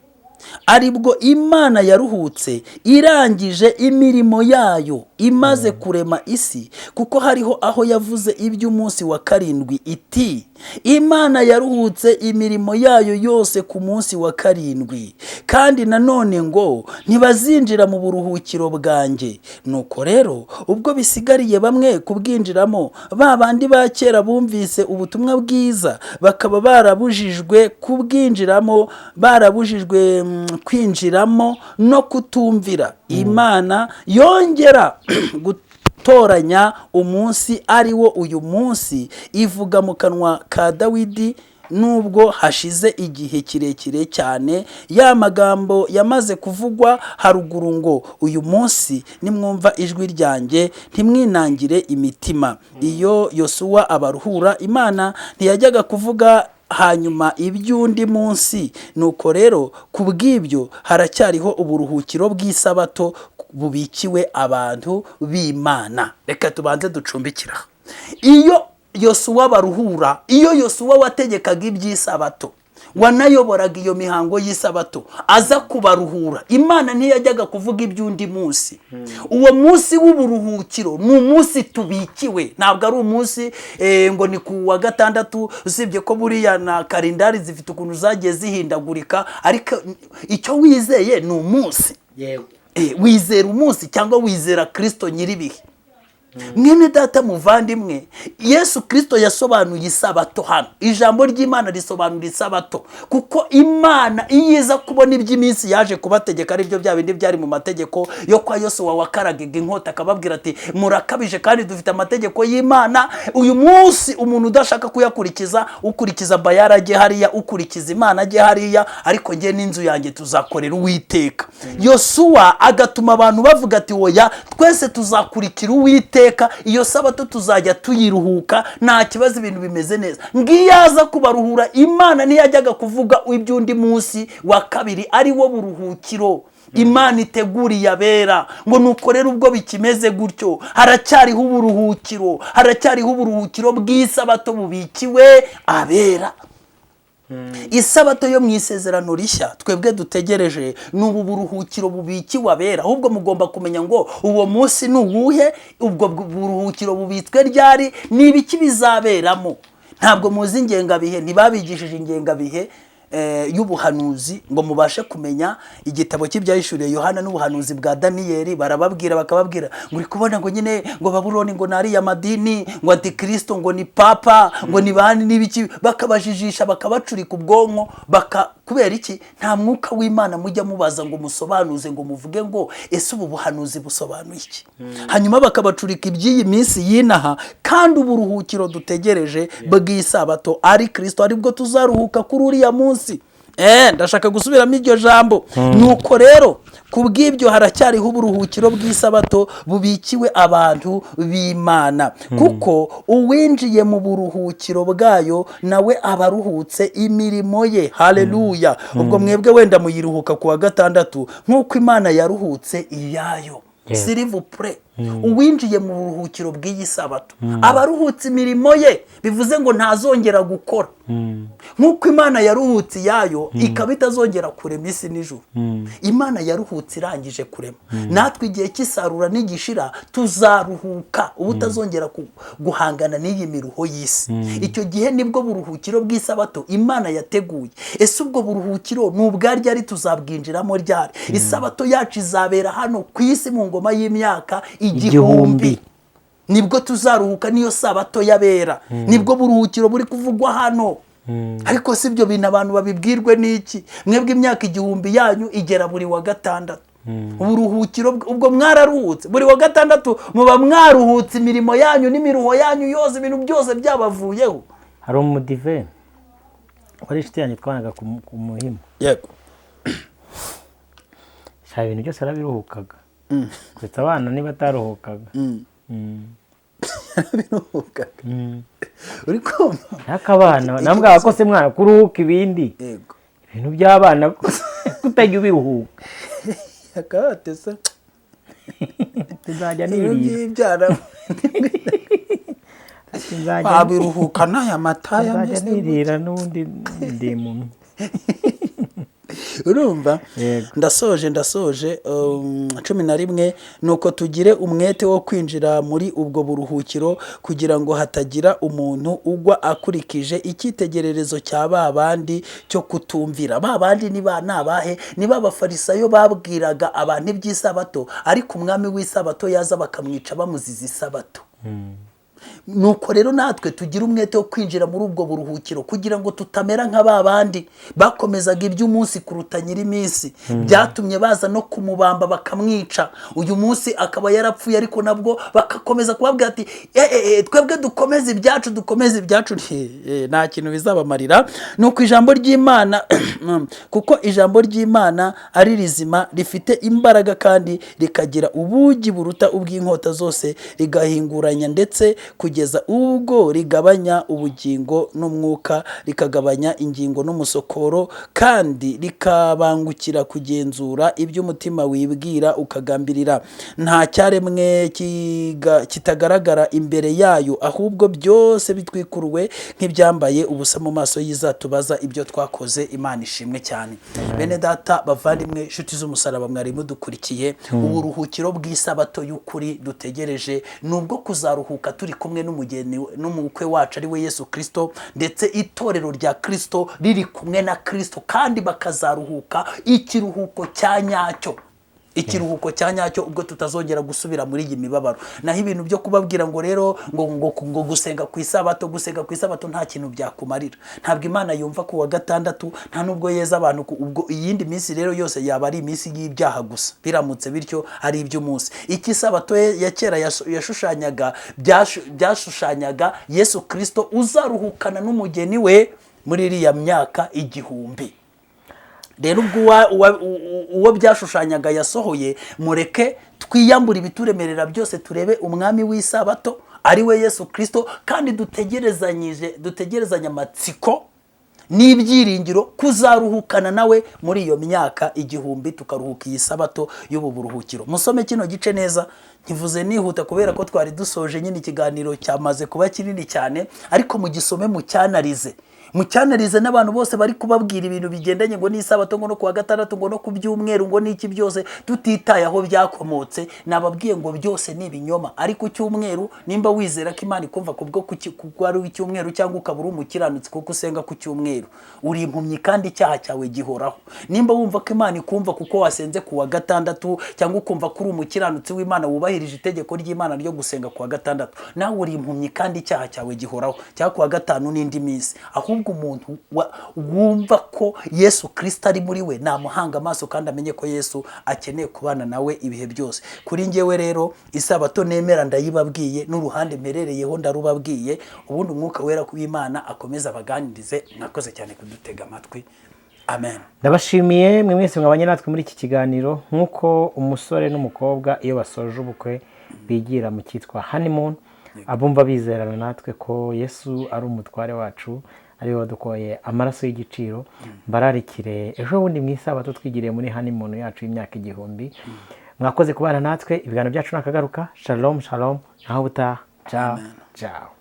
aribwo Imana yaruhutse irangije imirimo yayo imaze kurema isi, kuko hariho aho yavuze iby'umunsi wa 7 iti Imana yaruhutse imirimo yayo yose ku munsi wa 7, kandi nanone ngo ntibazinjira mu buruhukiro bwanjye. Nuko rero ubwo bisigariye bamwe kubwinjiramo, babandi ba kera bumvise ubutumwa bwiza bakaba barabujijwe kubwinjiramo, barabujijwe kwinjiramo no kutumvira, Imana yongera gutoranya umunsi ari wo uyu munsi, ivuga mu kanwa ka Dawidi nubwo hashize igihe kirekire cyane. Ya magambo yamaze kuvugwa haruguru ngo uyu munsi nimwumva ijwi ryanjye ntimwinangire imitima. Iyo Yosuwa abaruhura, Imana ntiyajyaga kuvuga hanyuma iby'undi munsi. Nuko rero kubw'ibyo haracyariho uburuhukiro bw'isabato bubikiwe abantu b'Imana. Reka tubanze ducumbikira. Iyo Yosuwa baruhura, iyo Yosuwa wategekaga iby'isabato, wanayoboraga iyo mihango y'isabato, aza kubaruhura, Imana ntiyajyaga kuvuga iby'undi munsi. Uwo munsi w'uburuhukiro ni umunsi tubikiwe, ntabwo ari umunsi ngo ni ku wa 6, usibye ko buriya na kalendari zifite ukuntu zagiye zihindagurika, ariko icyo wizeye ni umunsi. Wizera umunsi cyangwa wizera Kristo nyiribihe. mwene data muvandimwe, Yesu Kristo yasobanuye isabato hano. Ijambo ry'Imana risobanura isabato, kuko Imana iyo iza kubona iby'iminsi yaje kubategeka ari byo bya bindi byari mu mategeko yo kwa Yosuwa wakaragaga inkota akababwira ati murakabije kandi dufite amategeko y'Imana. Uyu munsi umuntu udashaka kuyakurikiza, ukurikiza Bayali ajye hariya, ukurikiza Imana ajye hariya, ariko njye n'inzu yanjye tuzakorera Uwiteka. Yosuwa agatuma abantu bavuga ati oya, twese tuzakurikira Uwiteka, iyo sabato tuzajya tuyiruhuka, nta kibazo, ibintu bimeze neza. Ngiyaza kubaruhura, Imana ntiyajyaga kuvuga iby'undi munsi wa kabiri ari wo buruhukiro Imana iteguriye abera, ngo nuko rero ubwo bikimeze gutyo haracyariho uburuhukiro bw'isabato bubikiwe abera. Isabato yo mu isezerano rishya twebwe dutegereje n'ubu buruhukiro bubikiwe abera. Ahubwo mugomba kumenya ngo uwo munsi n'uwuhe, ubwo buruhukiro bubitswe ryari, n'ibiki bizaberamo. Ntabwo muzi ingengabihe, ntibabigishije ingengabihe y'ubuhanuzi ngo mubashe kumenya. Igitabo cy'ibyahishuriye Yohana n'ubuhanuzi bwa Daniyeli barababwira bakababwira ngo uri kubona ngo nyine ngo Babuloni ngo nari ya madini, ngo Antikristo ngo ni papa, ngo ni bandi n'ibiki, bakabajijisha bakabacurika ubwonko. Kubera iki? Nta mwuka w'Imana mujya mubaza ngo musobanuze ngo muvuge ngo ese ubu buhanuzi busobanuye iki. Hanyuma bakabacurika iby'iyi minsi yinaha, kandi uburuhukiro dutegereje bw'isabato ari Kristo, aribwo tuzaruhuka kuri uriya munsi. Ndashaka gusubiramo iryo jambo. Nuko rero kubw'ibyo haracyariho uburuhukiro bw'isabato bubikiwe abantu b'Imana, kuko uwinjiye mu buruhukiro bwayo nawe abaruhutse imirimo ye. Haleluya. Ubwo mwebwe wenda muyiruhuka ku wa gatandatu nk'uko Imana yaruhutse iyayo. Sirivupure, uwinjiye mu buruhukiro bw'iyi sabato abaruhutse imirimo ye, bivuze ngo ntazongera gukora. Nk'uko Imana yaruhutse iyayo ikaba itazongera kurema isi n'ijuru. Imana yaruhutse irangije kurema. Natwe igihe cy'isarura n'igishira tuzaruhuka, ubu utazongera guhangana n'iyi miruho y'isi. Icyo gihe nibwo buruhukiro bw'isabato Imana yateguye. Ese ubwo buruhukiro n'ubwaryo ari tuzabwinjiramo ryari? Isabato yacu izabera hano ku isi mu ngoma y'imyaka igihumbi. Nibwo tuzaruhuka, niyo sabato yabera, nibwo buruhukiro buri kuvugwa hano. Ariko si ibyo bintu abantu babibwirwe n'iki? Mwebwe imyaka igihumbi yanyu igera buri wa gatandatu. Uburuhukiro ubwo mwararuhutse buri wa gatandatu, muba mwaruhutse imirimo yanyu n'imiruho yanyu yose, ibintu byose byabavuyeho.
Hari umudive wari inshuti yanyu twanaga ku Muhima.
Yego.
Sha ibintu byose arabiruhukaga. Kwita abana niba ataruhukaga.
Biruhukaga. Uri kumva?
Akabana nambwa ko se mwana kuruhuka ibindi.
Yego.
Ibintu by'abana kutajya ubiruhuka.
Akabatesa.
Tuzajya n'ibyara.
Abiruhuka n'aya mata ya
Tuzajya nirira n'undi ndimu.
Urumva? Ndasoje 11 nuko tugire umwete wo kwinjira muri ubwo buruhukiro, kugira ngo hatagira umuntu ugwa akurikije icyitegererezo cya babandi cyo kutumvira. Babandi nabahe? Niba abafarisayo babwiraga abantu iby'isabato, ariko umwami w'isabato yaza bakamwica bamuziza isabato. Nuko rero natwe tugira umwete wo kwinjira muri ubwo buruhukiro, kugira ngo tutamera nka babandi bakomezaga iby'umunsi kuruta nyir'iminsi, byatumye baza no kumubamba bakamwica. Uyu munsi akaba yarapfuye, ariko nabwo bakakomeza kubabwira ati twebwe dukomeze ibyacu nta kintu bizabamarira. Nuko ijambo ry'Imana kuko ijambo ry'Imana ari rizima, rifite imbaraga kandi rikagira ubugi buruta ubw'inkota zose, rigahinguranya ndetse kugeza ubwo rigabanya ubugingo n'umwuka, rikagabanya ingingo n'umusokoro, kandi rikabangukira kugenzura iby'umutima wibwira ukagambirira. Nta cyaremwe kitagaragara imbere yayo, ahubwo byose bitwikuruwe nk'ibyambaye ubusa mu maso y'izatubaza ibyo twakoze. Imana ishimwe cyane. Bene data bavandimwe, inshuti z'umusaraba, mwari mudukurikiye, uburuhukiro bw'isabato y'ukuri dutegereje nubwo kuzaruhuka turi kumwe n'umugeni n'umukwe wacu ari we Yesu Kristo, ndetse itorero rya Kristo riri kumwe na Kristo, kandi bakazaruhuka ikiruhuko cya nyacyo. ikiruhuko cya nyacyo ubwo tutazongera gusubira muri iyi mibabaro. Naho ibintu byo kubabwira ngo rero ngo gusenga ku isabato nta kintu byakumarira. Ntabwo Imana yumva ku wa gatandatu, nta nubwo yeza abantu ubwo iyindi minsi rero yose yaba ari iminsi y'ibyaha gusa. Biramutse bityo ari iby'umunsi. Iki sabato ya kera yashushanyaga byashushanyaga Yesu Kristo uzaruhukana n'umugeni we muri iriya myaka 1000. Rero ubwo uwo byashushanyaga yasohoye, mureke twiyambura ibituremerera byose turebe umwami w'isabato ari we Yesu Kristo, kandi dutegerezanye amatsiko n'ibyiringiro kuzaruhukana nawe muri iyo myaka 1000, tukaruhuka iyi sabato y'ubu buruhukiro. Musome kino gice neza, nkivuze nihuta kubera ko twari dusoje nyine ikiganiro cyamaze kuba kinini cyane, ariko mugisome mucyanarize n'abantu bose bari kubabwira ibintu bigendanye ngo n'isabato, ngo no kuwa gatandatu, ngo no ku byumweru, ngo n'iki byose tutitaye aho byakomotse. Nababwiye ngo byose ni ibinyoma. Ariko cyumweru nimba wizera ko Imana ikumva kubwo ari icyumweru, cyangwa ukabura umukiranutsi kuko usenga ku cyumweru, uri impumyi kandi icyaha cyawe gihoraho. Nimba wumva ko Imana ikumva kuko wasenze ku wa gatandatu, cyangwa ukumva ko uri umukiranutsi w'Imana wubahirije itegeko ry'Imana ryo gusenga ku wa gatandatu, nawe uri impumyi kandi icyaha cyawe gihoraho. Cyangwa ku wa gatanu n'indi minsi. Ahubwo umuntu wumva ko Yesu Kristo ari muri we namuhanga amaso kandi amenye ko Yesu akeneye kubana nawe ibihe byose. Kuri njyewe rero isabato nemera ndayibabwiye, n'uruhande mperereyeho ndarubabwiye. Ubundi umwuka wera w'Imana akomeza abaganirize. Mwakoze cyane kudutega amatwi. Amen.
Ndabashimiye mwe mwese mwabanye natwe muri iki kiganiro. Nk'uko umusore n'umukobwa iyo basoje ubukwe bigira mu cyitwa honeymoon, abumva bizerana natwe ko Yesu ari umutware wacu, ari wadukoye amaraso y'igiciro. Mbararikire ejo bundi mu isabato twigiriye muri honeymoon yacu y'imyaka 1000. Mwakoze kubana natwe. Ibiganiro byacu nakagaruka. Shalom shalom. Naho buta. Ciao ciao.